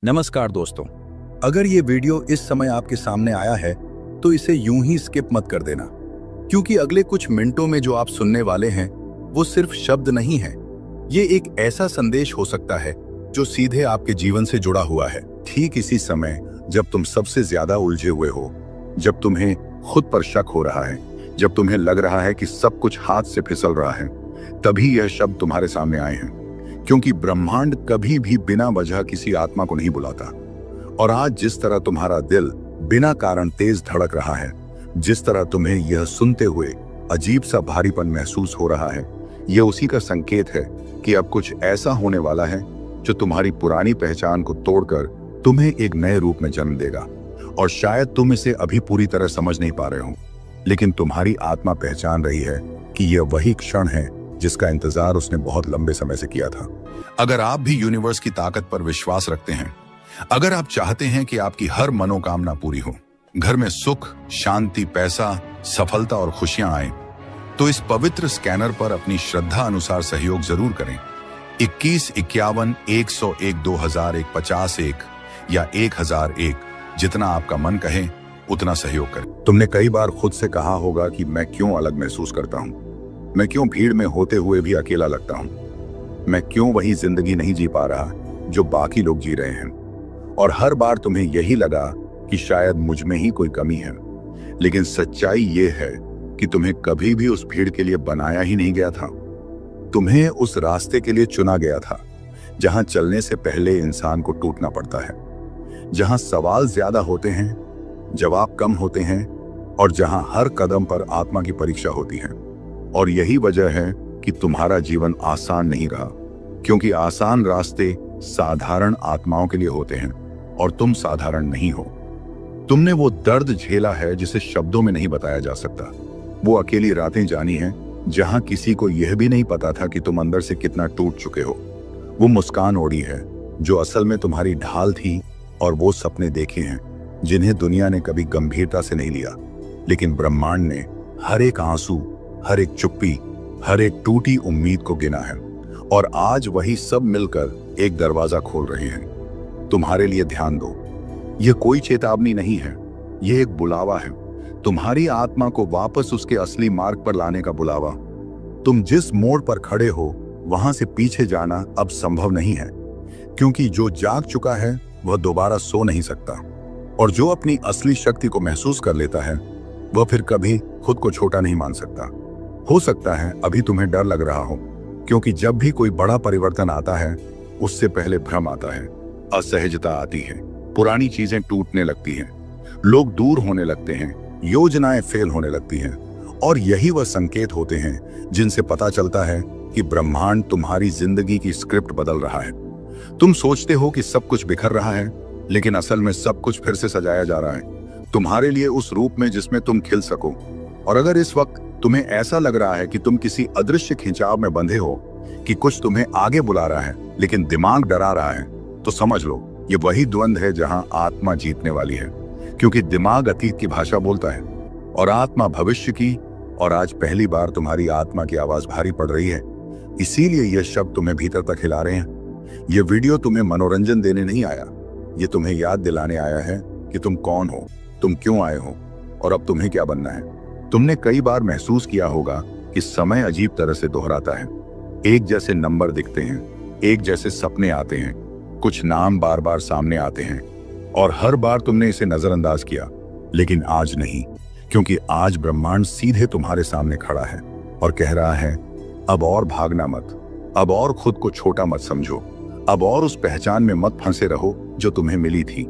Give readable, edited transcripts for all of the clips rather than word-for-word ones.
नमस्कार दोस्तों। अगर ये वीडियो इस समय आपके सामने आया है तो इसे यूं ही स्किप मत कर देना, क्योंकि अगले कुछ मिनटों में जो आप सुनने वाले हैं वो सिर्फ शब्द नहीं है। ये एक ऐसा संदेश हो सकता है जो सीधे आपके जीवन से जुड़ा हुआ है। ठीक इसी समय जब तुम सबसे ज्यादा उलझे हुए हो, जब तुम्हें खुद पर शक हो रहा है, जब तुम्हें लग रहा है कि सब कुछ हाथ से फिसल रहा है, तभी यह शब्द तुम्हारे सामने आए हैं। क्योंकि ब्रह्मांड कभी भी बिना वजह किसी आत्मा को नहीं बुलाता। और आज जिस तरह तुम्हारा दिल बिना कारण तेज धड़क रहा है, जिस तरह तुम्हें यह सुनते हुए अजीब सा भारीपन महसूस हो रहा है, यह उसी का संकेत है कि अब कुछ ऐसा होने वाला है जो तुम्हारी पुरानी पहचान को तोड़कर तुम्हें एक नए रूप में जन्म देगा। और शायद तुम इसे अभी पूरी तरह समझ नहीं पा रहे हो, लेकिन तुम्हारी आत्मा पहचान रही है कि यह वही क्षण है जिसका इंतजार उसने बहुत लंबे समय से किया था। अगर आप भी यूनिवर्स की ताकत पर विश्वास रखते हैं, अगर आप चाहते हैं कि आपकी हर मनोकामना पूरी हो, घर में सुख, शांति, पैसा, सफलता और खुशियां आए, तो इस पवित्र स्कैनर पर अपनी श्रद्धा अनुसार सहयोग जरूर करें। 21 51 101 2001 50 या 1001, जितना आपका मन कहे उतना सहयोग करें। तुमने कई बार खुद से कहा होगा कि मैं क्यों अलग महसूस करता हूं, मैं क्यों भीड़ में होते हुए भी अकेला लगता हूं, मैं क्यों वही जिंदगी नहीं जी पा रहा जो बाकी लोग जी रहे हैं। और हर बार तुम्हें यही लगा कि शायद मुझ में ही कोई कमी है। लेकिन सच्चाई ये है कि तुम्हें कभी भी उस भीड़ के लिए बनाया ही नहीं गया था। तुम्हें उस रास्ते के लिए चुना गया था जहां चलने से पहले इंसान को टूटना पड़ता है, जहां सवाल ज्यादा होते हैं, जवाब कम होते हैं, और जहां हर कदम पर आत्मा की परीक्षा होती है। और यही वजह है कि तुम्हारा जीवन आसान नहीं रहा, क्योंकि आसान रास्ते साधारण आत्माओं के लिए होते हैं और तुम साधारण नहीं हो। तुमने वो दर्द झेला है जिसे शब्दों में नहीं बताया जा सकता। वो अकेली रातें जानी हैं जहां किसी को यह भी नहीं पता था कि तुम अंदर से कितना टूट चुके हो। वो मुस्कान ओढ़ी है जो असल में तुम्हारी ढाल थी, और वो सपने देखे हैं जिन्हें दुनिया ने कभी गंभीरता से नहीं लिया, लेकिन ब्रह्मांड ने हर एक आंसू, हर एक चुप्पी, हर एक टूटी उम्मीद को गिना है। और आज वही सब मिलकर एक दरवाजा खोल रहे हैं तुम्हारे लिए। ध्यान दो, यह कोई चेतावनी नहीं है, यह एक बुलावा है, तुम्हारी आत्मा को वापस उसके असली मार्ग पर लाने का बुलावा। तुम जिस मोड़ पर खड़े हो वहां से पीछे जाना अब संभव नहीं है, क्योंकि जो जाग चुका है वह दोबारा सो नहीं सकता। और जो अपनी असली शक्ति को महसूस कर लेता है वह फिर कभी खुद को छोटा नहीं मान सकता। हो सकता है अभी तुम्हें डर लग रहा हो, क्योंकि जब भी कोई बड़ा परिवर्तन आता है उससे पहले भ्रम आता है, असहजता आती है, पुरानी चीजें टूटने लगती हैं, लोग दूर होने लगते हैं, योजनाएं फेल होने लगती हैं। और यही वह संकेत होते हैं जिनसे पता चलता है कि ब्रह्मांड तुम्हारी जिंदगी की स्क्रिप्ट बदल रहा है। तुम सोचते हो कि सब कुछ बिखर रहा है, लेकिन असल में सब कुछ फिर से सजाया जा रहा है तुम्हारे लिए, उस रूप में जिसमें तुम खिल सको। और अगर इस वक्त तुम्हें ऐसा लग रहा है कि तुम किसी अदृश्य खिंचाव में बंधे हो, कि कुछ तुम्हें आगे बुला रहा है लेकिन दिमाग डरा रहा है, तो समझ लो ये वही द्वंद्व है जहां आत्मा जीतने वाली है। क्योंकि दिमाग अतीत की भाषा बोलता है और आत्मा भविष्य की। और आज पहली बार तुम्हारी आत्मा की आवाज भारी पड़ रही है, इसीलिए यह शब्द तुम्हें भीतर तक हिला रहे हैं। यह वीडियो तुम्हें मनोरंजन देने नहीं आया, ये तुम्हें याद दिलाने आया है कि तुम कौन हो, तुम क्यों आए हो, और अब तुम्हें क्या बनना है। तुमने कई बार महसूस किया होगा कि समय अजीब तरह से दोहराता है। एक जैसे नंबर दिखते हैं, एक जैसे सपने आते हैं, कुछ नाम बार बार सामने आते हैं, और हर बार तुमने इसे नजरअंदाज किया। लेकिन आज नहीं, क्योंकि आज ब्रह्मांड सीधे तुम्हारे सामने खड़ा है और कह रहा है, अब और भागना मत, अब और खुद को छोटा मत समझो, अब और उस पहचान में मत फंसे रहो जो तुम्हें मिली थी।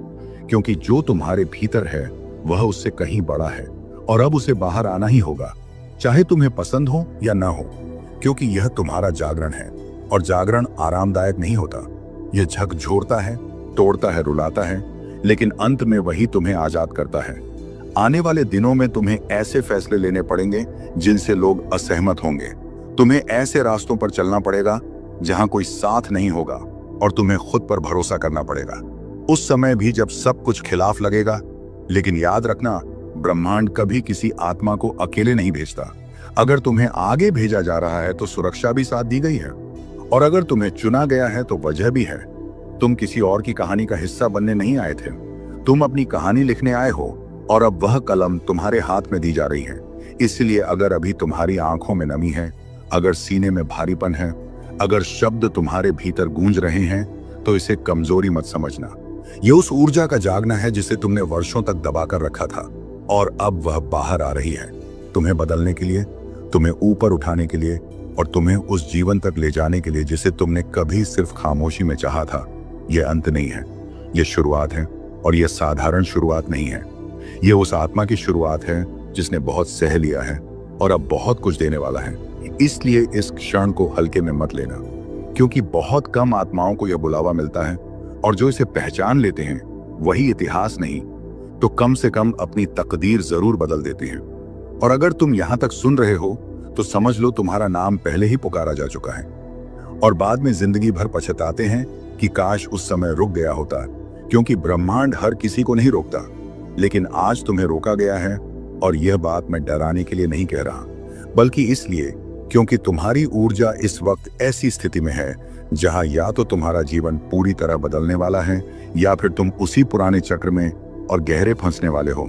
क्योंकि जो तुम्हारे भीतर है वह उससे कहीं बड़ा है, और अब उसे बाहर आना ही होगा, चाहे तुम्हें पसंद हो या ना हो। क्योंकि यह तुम्हारा जागरण है, और जागरण आरामदायक नहीं होता। यह झकझोरता है, तोड़ता है, रुलाता है, लेकिन अंत में वही तुम्हें आजाद करता है। आने वाले दिनों में तुम्हें ऐसे फैसले लेने पड़ेंगे जिनसे लोग असहमत होंगे। तुम्हें ऐसे रास्तों पर चलना पड़ेगा जहां कोई साथ नहीं होगा, और तुम्हें खुद पर भरोसा करना पड़ेगा उस समय भी जब सब कुछ खिलाफ लगेगा। लेकिन याद रखना, ब्रह्मांड कभी किसी आत्मा को अकेले नहीं भेजता। अगर तुम्हें आगे भेजा जा रहा है तो सुरक्षा भी साथ दी गई है, और अगर तुम्हें चुना गया है तो वजह भी है। तुम किसी और की कहानी का हिस्सा बनने नहीं आए थे। तुम अपनी कहानी लिखने आए हो और अब वह कलम तुम्हारे हाथ में दी जा रही है। इसलिए अगर अभी तुम्हारी आंखों में नमी है, अगर सीने में भारीपन है, अगर शब्द तुम्हारे भीतर गूंज रहे हैं, तो इसे कमजोरी मत समझना। ये उस ऊर्जा का जागना है जिसे तुमने वर्षों तक दबाकर रखा था और अब वह बाहर आ रही है, तुम्हें बदलने के लिए, तुम्हें ऊपर उठाने के लिए और तुम्हें उस जीवन तक ले जाने के लिए जिसे तुमने कभी सिर्फ खामोशी में चाहा था। यह अंत नहीं है, यह शुरुआत है, और यह साधारण शुरुआत नहीं है। यह उस आत्मा की शुरुआत है जिसने बहुत सह लिया है और अब बहुत कुछ देने वाला है। इसलिए इस क्षण को हल्के में मत लेना, क्योंकि बहुत कम आत्माओं को यह बुलावा मिलता है और जो इसे पहचान लेते हैं वही इतिहास नहीं तो कम से कम अपनी तकदीर जरूर बदल देते हैं। और अगर तुम यहां तक सुन रहे हो तो समझ लो तुम्हारा नाम पहले ही पुकारा जा चुका है और बाद में जिंदगी भर पछताते हैं कि काश उस समय रुक गया होता, क्योंकि ब्रह्मांड हर किसी को नहीं रोकता, लेकिन आज तुम्हें रोका गया है। और यह बात मैं डराने के लिए नहीं कह रहा, बल्कि इसलिए क्योंकि तुम्हारी ऊर्जा इस वक्त ऐसी स्थिति में है जहां या तो तुम्हारा जीवन पूरी तरह बदलने वाला है या फिर तुम उसी पुराने चक्र में और गहरे फंसने वाले हो।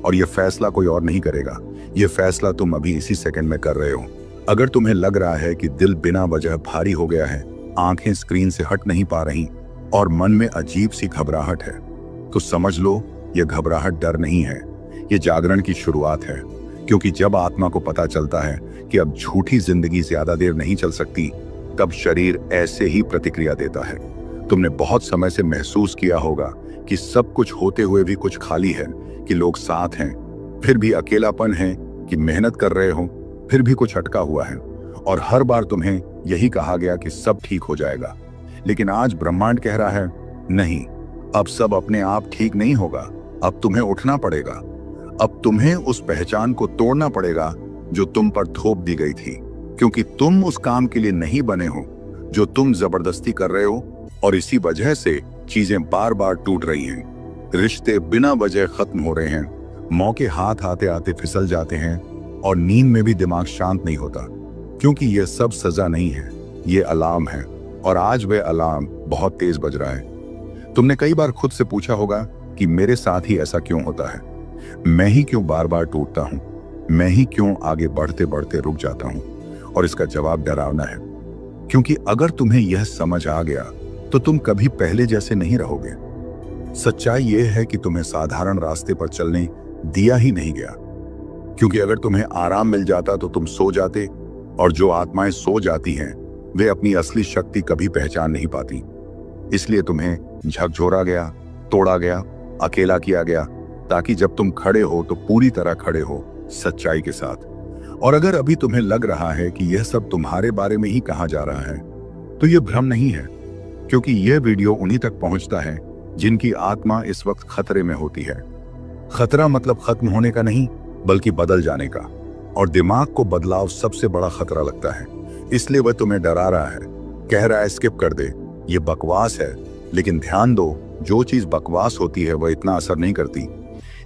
और यह फैसला कोई और नहीं करेगा, यह फैसला तुम अभी इसी सेकंड में कर रहे हो। अगर तुम्हें लग रहा है कि दिल बिना वजह भारी हो गया है, आंखें स्क्रीन से हट नहीं पा रही और मन में अजीब सी घबराहट है, तो समझ लो यह घबराहट डर नहीं है, यह जागरण की शुरुआत है। क्योंकि जब आत्मा को पता चलता है कि अब झूठी जिंदगी ज्यादा देर नहीं चल सकती, तब शरीर ऐसे ही प्रतिक्रिया देता है। तुमने बहुत समय से महसूस किया होगा कि सब कुछ होते हुए भी कुछ खाली है, कि लोग साथ हैं फिर भी अकेलापन है, कि मेहनत कर रहे हो फिर भी कुछ अटका हुआ है। और हर बार तुम्हें यही कहा गया कि सब ठीक हो जाएगा। लेकिन आज ब्रह्मांड कह रहा है, नहीं, अब सब अपने आप ठीक नहीं होगा। अब तुम्हें उठना पड़ेगा। अब तुम्हें उस पहचान को तोड़ना पड़ेगा जो तुम पर थोप दी गई थी, क्योंकि तुम उस काम के लिए नहीं बने हो जो तुम जबरदस्ती कर रहे हो। और इसी वजह से चीजें बार बार टूट रही हैं, रिश्ते बिना वजह खत्म हो रहे हैं, मौके हाथ आते आते फिसल जाते हैं और नींद में भी दिमाग शांत नहीं होता। क्योंकि यह सब सजा नहीं है, ये अलार्म है, और आज वह अलार्म बहुत तेज बज रहा है। तुमने कई बार खुद से पूछा होगा कि मेरे साथ ही ऐसा क्यों होता है, मैं ही क्यों बार बार टूटता हूं, मैं ही क्यों आगे बढ़ते बढ़ते रुक जाता हूं। और इसका जवाब डरावना है, क्योंकि अगर तुम्हें यह समझ आ गया तो तुम कभी पहले जैसे नहीं रहोगे। सच्चाई यह है कि तुम्हें साधारण रास्ते पर चलने दिया ही नहीं गया, क्योंकि अगर तुम्हें आराम मिल जाता तो तुम सो जाते, और जो आत्माएं सो जाती हैं वे अपनी असली शक्ति कभी पहचान नहीं पाती। इसलिए तुम्हें झकझोरा गया, तोड़ा गया, अकेला किया गया, ताकि जब तुम खड़े हो तो पूरी तरह खड़े हो सच्चाई के साथ। और अगर अभी तुम्हें लग रहा है कि यह सब तुम्हारे बारे में ही कहा जा रहा है, तो यह भ्रम नहीं है, क्योंकि यह वीडियो उन्हीं तक पहुंचता है जिनकी आत्मा इस वक्त खतरे में होती है। खतरा मतलब खत्म होने का नहीं, बल्कि बदल जाने का। और दिमाग को बदलाव सबसे बड़ा खतरा लगता है, इसलिए वह तुम्हें डरा रहा है, कह रहा है स्किप कर दे, ये बकवास है। लेकिन ध्यान दो, जो चीज बकवास होती है वह इतना असर नहीं करती।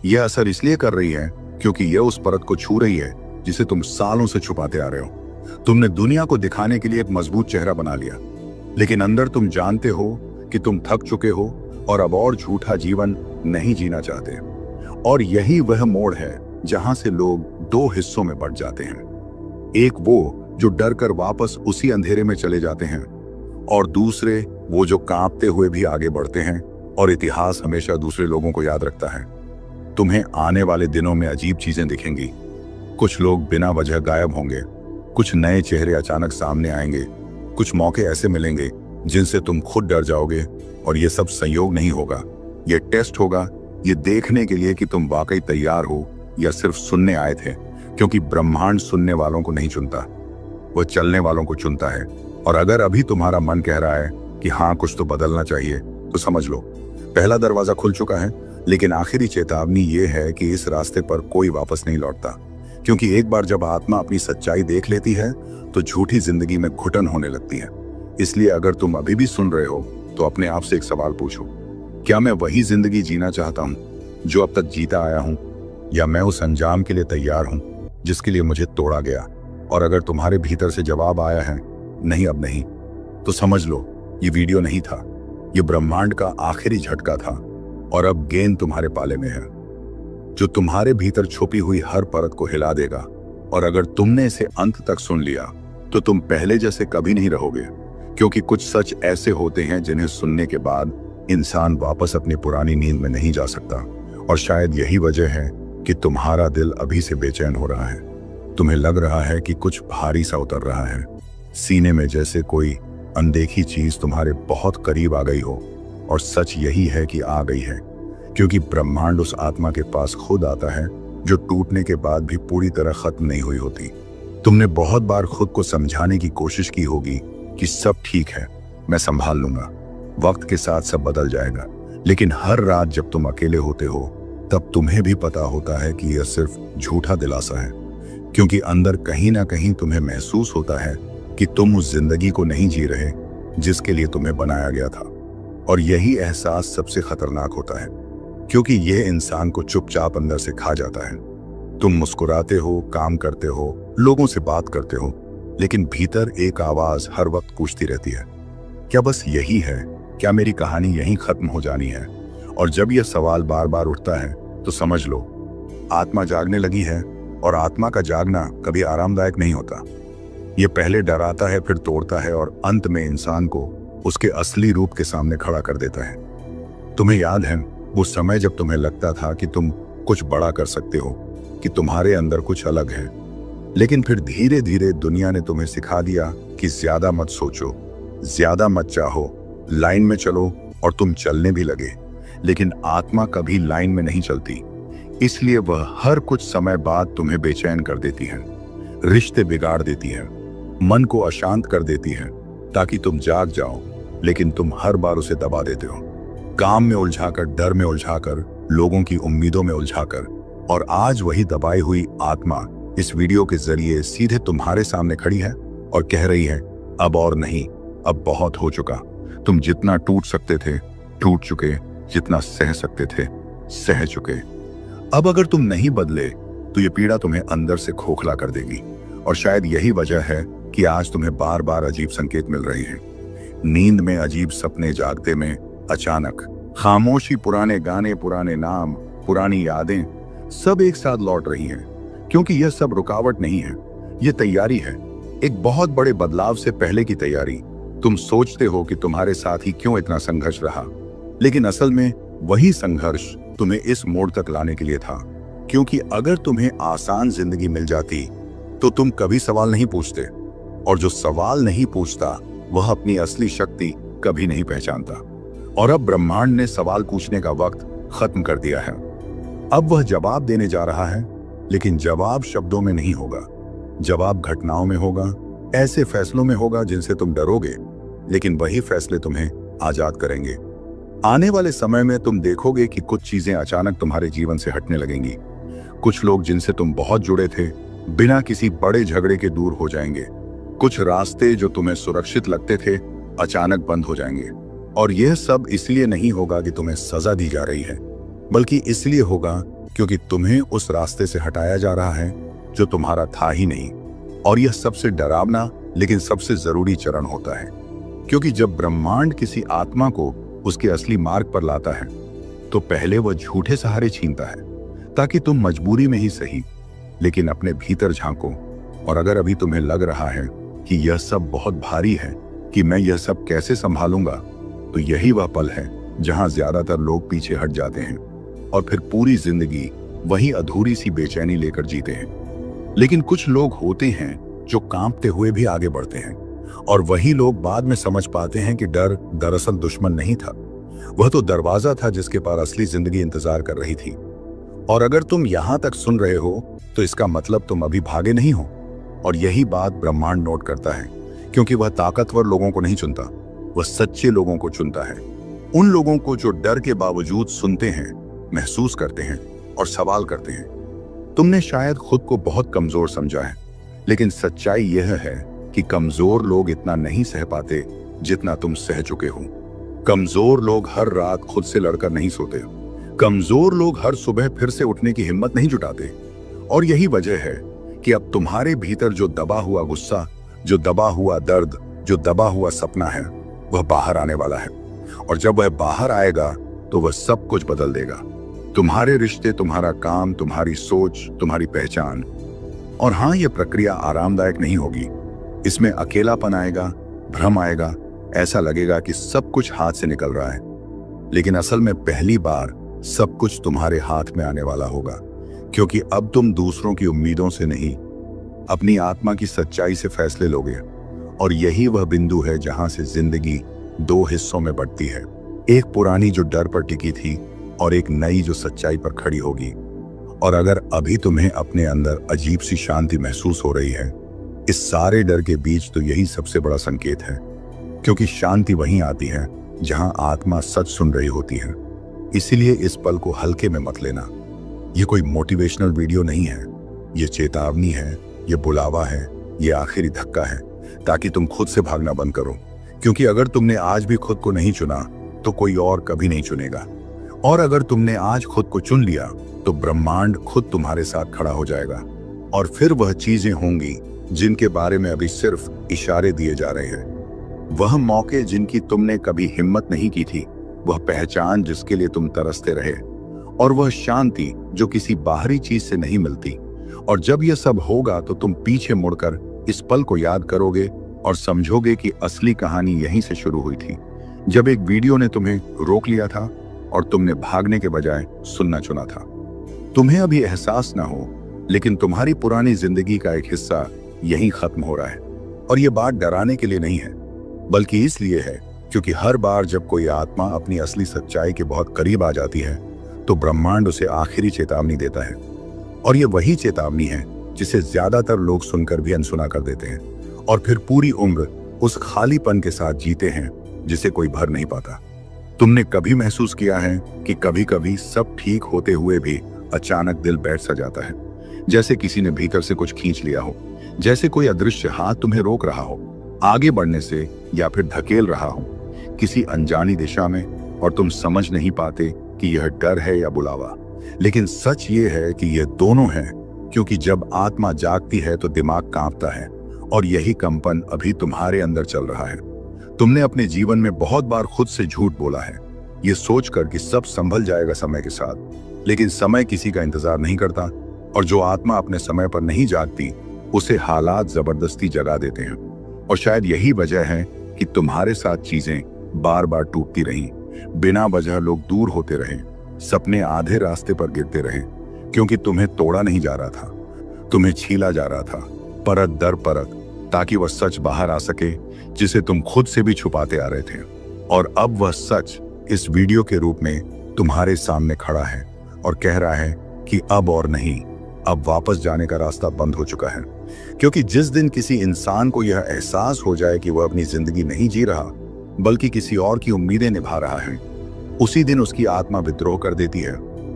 यह असर इसलिए कर रही है क्योंकि यह उस परत को छू रही है जिसे तुम सालों से छुपाते आ रहे हो। तुमने दुनिया को दिखाने के लिए एक मजबूत चेहरा बना लिया, लेकिन अंदर तुम जानते हो कि तुम थक चुके हो और अब और झूठा जीवन नहीं जीना चाहते। और यही वह मोड़ है जहां से लोग दो हिस्सों में बंट जाते हैं, एक वो जो डर कर वापस उसी अंधेरे में चले जाते हैं, और दूसरे वो जो कांपते हुए भी आगे बढ़ते हैं। और इतिहास हमेशा दूसरे लोगों को याद रखता है। तुम्हें आने वाले दिनों में अजीब चीजें दिखेंगी। कुछ लोग बिना वजह गायब होंगे, कुछ नए चेहरे अचानक सामने आएंगे, कुछ मौके ऐसे मिलेंगे जिनसे तुम खुद डर जाओगे। और ये सब संयोग नहीं होगा, ये टेस्ट होगा, ये देखने के लिए कि तुम वाकई तैयार हो या सिर्फ सुनने आए थे। क्योंकि ब्रह्मांड सुनने वालों को नहीं चुनता, वह चलने वालों को चुनता है। और अगर अभी तुम्हारा मन कह रहा है कि हाँ कुछ तो बदलना चाहिए, तो समझ लो पहला दरवाजा खुल चुका है। लेकिन आखिरी चेतावनी ये है कि इस रास्ते पर कोई वापस नहीं लौटता, क्योंकि एक बार जब आत्मा अपनी सच्चाई देख लेती है तो झूठी जिंदगी में घुटन होने लगती है। इसलिए अगर तुम अभी भी सुन रहे हो तो अपने आप से एक सवाल पूछो, क्या मैं वही जिंदगी जीना चाहता हूँ जो अब तक जीता आया हूँ, या मैं उस अंजाम के लिए तैयार हूँ जिसके लिए मुझे तोड़ा गया। और अगर तुम्हारे भीतर से जवाब आया है नहीं अब नहीं, तो समझ लो ये वीडियो नहीं था, ये ब्रह्मांड का आखिरी झटका था और अब गेंद तुम्हारे पाले में है, जो तुम्हारे भीतर छुपी हुई हर परत को हिला देगा। और अगर तुमने इसे अंत तक सुन लिया तो तुम पहले जैसे कभी नहीं रहोगे, क्योंकि कुछ सच ऐसे होते हैं जिन्हें सुनने के बाद इंसान वापस अपनी पुरानी नींद में नहीं जा सकता। और शायद यही वजह है कि तुम्हारा दिल अभी से बेचैन हो रहा है। तुम्हें लग रहा है कि कुछ भारी सा उतर रहा है सीने में, जैसे कोई अनदेखी चीज तुम्हारे बहुत करीब आ गई हो। और सच यही है कि आ गई है, क्योंकि ब्रह्मांड उस आत्मा के पास खुद आता है जो टूटने के बाद भी पूरी तरह खत्म नहीं हुई होती। तुमने बहुत बार खुद को समझाने की कोशिश की होगी कि सब ठीक है, मैं संभाल लूंगा, वक्त के साथ सब बदल जाएगा। लेकिन हर रात जब तुम अकेले होते हो तब तुम्हें भी पता होता है कि यह सिर्फ झूठा दिलासा है, क्योंकि अंदर कहीं ना कहीं तुम्हें महसूस होता है कि तुम उस जिंदगी को नहीं जी रहे जिसके लिए तुम्हें बनाया गया था। और यही एहसास सबसे खतरनाक होता है, क्योंकि यह इंसान को चुपचाप अंदर से खा जाता है। तुम मुस्कुराते हो, काम करते हो, लोगों से बात करते हो, लेकिन भीतर एक आवाज हर वक्त पूछती रहती है, क्या बस यही है? क्या मेरी कहानी यहीं खत्म हो जानी है? और जब यह सवाल बार बार उठता है तो समझ लो आत्मा जागने लगी है। और आत्मा का जागना कभी आरामदायक नहीं होता। यह पहले डराता है, फिर तोड़ता है, और अंत में इंसान को उसके असली रूप के सामने खड़ा कर देता है। तुम्हें याद है वो समय जब तुम्हें लगता था कि तुम कुछ बड़ा कर सकते हो, कि तुम्हारे अंदर कुछ अलग है, लेकिन फिर धीरे धीरे दुनिया ने तुम्हें सिखा दिया कि ज्यादा मत सोचो, ज्यादा मत चाहो, लाइन में चलो, और तुम चलने भी लगे। लेकिन आत्मा कभी लाइन में नहीं चलती, इसलिए वह हर कुछ समय बाद तुम्हें बेचैन कर देती है, रिश्ते बिगाड़ देती है, मन को अशांत कर देती है ताकि तुम जाग जाओ। लेकिन तुम हर बार उसे दबा देते हो, काम में उलझाकर, डर में उलझाकर, लोगों की उम्मीदों में उलझाकर। और आज वही दबाई हुई आत्मा इस वीडियो के जरिए सीधे तुम्हारे सामने खड़ी है और कह रही है, अब और नहीं, अब बहुत हो चुका। तुम जितना टूट सकते थे टूट चुके, जितना सह सकते थे सह चुके। अब अगर तुम नहीं बदले तो ये पीड़ा तुम्हें अंदर से खोखला कर देगी। और शायद यही वजह है कि आज तुम्हें बार बार अजीब संकेत मिल रहे हैं। नींद में अजीब सपने, जागते में अचानक खामोशी, पुराने गाने, पुराने नाम, पुरानी यादें सब एक साथ लौट रही हैं। क्योंकि यह सब रुकावट नहीं है, यह तैयारी है, एक बहुत बड़े बदलाव से पहले की तैयारी। तुम सोचते हो कि तुम्हारे साथ ही क्यों इतना संघर्ष रहा, लेकिन असल में वही संघर्ष तुम्हें इस मोड़ तक लाने के लिए था। क्योंकि अगर तुम्हें आसान जिंदगी मिल जाती तो तुम कभी सवाल नहीं पूछते, और जो सवाल नहीं पूछता वह अपनी असली शक्ति कभी नहीं पहचानता। और अब ब्रह्मांड ने सवाल पूछने का वक्त खत्म कर दिया है। अब वह जवाब देने जा रहा है, लेकिन जवाब शब्दों में नहीं होगा, जवाब घटनाओं में होगा, ऐसे फैसलों में होगा जिनसे तुम डरोगे, लेकिन वही फैसले तुम्हें आजाद करेंगे। आने वाले समय में तुम देखोगे कि कुछ चीजें अचानक तुम्हारे जीवन से हटने लगेंगी। कुछ लोग जिनसे तुम बहुत जुड़े थे बिना किसी बड़े झगड़े के दूर हो जाएंगे। कुछ रास्ते जो तुम्हें सुरक्षित लगते थे अचानक बंद हो जाएंगे। और यह सब इसलिए नहीं होगा कि तुम्हें सजा दी जा रही है, बल्कि इसलिए होगा क्योंकि तुम्हें उस रास्ते से हटाया जा रहा है जो तुम्हारा था ही नहीं। और यह सबसे डरावना लेकिन सबसे जरूरी चरण होता है, क्योंकि जब ब्रह्मांड किसी आत्मा को उसके असली मार्ग पर लाता है तो पहले वह झूठे सहारे छीनता है ताकि तुम मजबूरी में ही सही लेकिन अपने भीतर झांको। और अगर अभी तुम्हें लग रहा है कि यह सब बहुत भारी है, कि मैं यह सब कैसे संभालूंगा, तो यही वह पल है जहां ज्यादातर लोग पीछे हट जाते हैं और फिर पूरी जिंदगी वही अधूरी सी बेचैनी लेकर जीते हैं। लेकिन कुछ लोग होते हैं जो कांपते हुए भी आगे बढ़ते हैं, और वही लोग बाद में समझ पाते हैं कि डर दरअसल दुश्मन नहीं था, वह तो दरवाजा था जिसके पार असली जिंदगी इंतजार कर रही थी। और अगर तुम यहां तक सुन रहे हो तो इसका मतलब तुम अभी भागे नहीं हो। और यही बात ब्रह्मांड नोट करता है, क्योंकि वह ताकतवर लोगों को नहीं चुनता, वह सच्चे लोगों को चुनता है। उन लोगों को जो डर के बावजूद सुनते हैं, महसूस करते हैं और सवाल करते हैं। तुमने शायद खुद को बहुत कमजोर समझा है, लेकिन सच्चाई यह है कि कमजोर लोग इतना नहीं सह पाते जितना तुम सह चुके हो। कमजोर लोग हर रात खुद से लड़कर नहीं सोते। कमजोर लोग हर सुबह फिर से उठने की हिम्मत नहीं जुटाते। और यही वजह है कि अब तुम्हारे भीतर जो दबा हुआ गुस्सा, जो दबा हुआ दर्द, जो दबा हुआ सपना है, वह बाहर आने वाला है। और जब वह बाहर आएगा तो वह सब कुछ बदल देगा। तुम्हारे रिश्ते, तुम्हारा काम, तुम्हारी सोच, तुम्हारी पहचान। और हाँ, यह प्रक्रिया आरामदायक नहीं होगी। इसमें अकेलापन आएगा, भ्रम आएगा, ऐसा लगेगा कि सब कुछ हाथ से निकल रहा है। लेकिन असल में पहली बार सब कुछ तुम्हारे हाथ में आने वाला होगा, क्योंकि अब तुम दूसरों की उम्मीदों से नहीं, अपनी आत्मा की सच्चाई से फैसले लोगे। और यही वह बिंदु है जहां से जिंदगी दो हिस्सों में बढ़ती है, एक पुरानी जो डर पर टिकी थी और एक नई जो सच्चाई पर खड़ी होगी। और अगर अभी तुम्हें अपने अंदर अजीब सी शांति महसूस हो रही है इस सारे डर के बीच, तो यही सबसे बड़ा संकेत है, क्योंकि शांति वहीं आती है जहां आत्मा सच सुन रही होती है। इसीलिए इस पल को हल्के में मत लेना। ये कोई मोटिवेशनल वीडियो नहीं है, ये चेतावनी है, ये बुलावा है, ये आखिरी धक्का है, ताकि तुम खुद से भागना बंद करो। क्योंकि अगर तुमने आज भी खुद को नहीं चुना तो कोई और कभी नहीं चुनेगा। और अगर तुमने आज खुद को चुन लिया तो ब्रह्मांड खुद तुम्हारे साथ खड़ा हो जाएगा। और फिर वह चीजें होंगी जिनके बारे में अभी सिर्फ इशारे दिए जा रहे हैं। वह मौके जिनकी तुमने कभी हिम्मत नहीं की थी, वह पहचान जिसके लिए तुम तरसते रहे, और वह शांति जो किसी बाहरी चीज से नहीं मिलती। और जब यह सब होगा तो तुम पीछे मुड़कर इस पल को याद करोगे और समझोगे कि असली कहानी यहीं से शुरू हुई थी, जब एक वीडियो ने तुम्हें रोक लिया था और तुमने भागने के बजाय सुनना चुना था। तुम्हें अभी एहसास ना हो, लेकिन तुम्हारी पुरानी जिंदगी का एक हिस्सा यहीं खत्म हो रहा है। और यह बात डराने के लिए नहीं है, बल्कि इसलिए है क्योंकि हर बार जब कोई आत्मा अपनी असली सच्चाई के बहुत करीब आ जाती है तो ब्रह्मांड उसे आखिरी चेतावनी देता है। और यह वही चेतावनी है जिसे ज्यादातर लोग सुनकर भी अनसुना कर देते हैं और फिर पूरी उम्र उस खालीपन के साथ जीते हैं जिसे कोई भर नहीं पाता। तुमने कभी महसूस किया है कि कभी कभी सब ठीक होते हुए भी अचानक दिल बैठ सा जाता है, जैसे किसी ने भीतर से कुछ खींच लिया हो, जैसे कोई अदृश्य हाथ तुम्हें रोक रहा हो आगे बढ़ने से या फिर धकेल रहा हो किसी अनजानी दिशा में, और तुम समझ नहीं पाते कि यह डर है या बुलावा। लेकिन सच ये है कि यह दोनों है, क्योंकि जब आत्मा जागती है तो दिमाग कांपता है, और यही कंपन अभी तुम्हारे अंदर चल रहा है। तुमने अपने जीवन में बहुत बार खुद से झूठ बोला है, ये सोचकर कि सब संभल जाएगा समय के साथ। लेकिन समय किसी का इंतजार नहीं करता, और जो आत्मा अपने समय पर नहीं जागती उसे हालात जबरदस्ती जगा देते हैं। और शायद यही वजह है कि तुम्हारे साथ चीजें बार बार टूटती रहीं, बिना वजह लोग दूर होते रहे, सपने आधे रास्ते पर गिरते रहे, क्योंकि तुम्हें तोड़ा नहीं जा रहा था, तुम्हें छीला जा रहा था परत दर परत, ताकि वह सच बाहर आ सके जिसे तुम खुद से भी छुपाते आ रहे थे। और अब वह सच इस वीडियो के रूप में तुम्हारे सामने खड़ा है और कह रहा है कि अब और नहीं, अब वापस जाने का रास्ता बंद हो चुका है। क्योंकि जिस दिन किसी इंसान को यह एहसास हो जाए कि वह अपनी जिंदगी नहीं जी रहा बल्कि किसी और की उम्मीदें निभा रहा है, उसी दिन उसकी आत्मा विद्रोह कर देती है।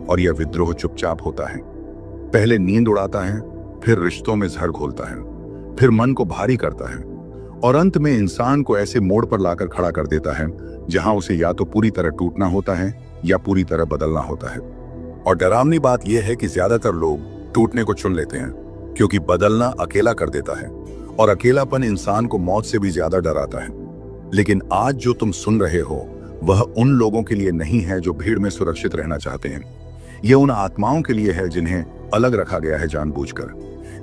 और यह विद्रोह चुपचाप होता है, पहले नींद उड़ाता है, फिर रिश्तों में जहर घोलता है, फिर मन को भारी करता है, और अंत में इंसान को ऐसे मोड़ पर लाकर खड़ा कर देता है जहां उसे या तो पूरी तरह टूटना होता है या पूरी तरह बदलना होता है। और डरावनी बात यह है कि ज्यादातर लोग टूटने को चुन लेते हैं, क्योंकि बदलना अकेला कर देता है, और अकेलापन इंसान को मौत से भी ज्यादा डराता है। लेकिन आज जो तुम सुन रहे हो वह उन लोगों के लिए नहीं है जो भीड़ में सुरक्षित रहना चाहते हैं। यह उन आत्माओं के लिए है जिन्हें अलग रखा गया है जानबूझकर,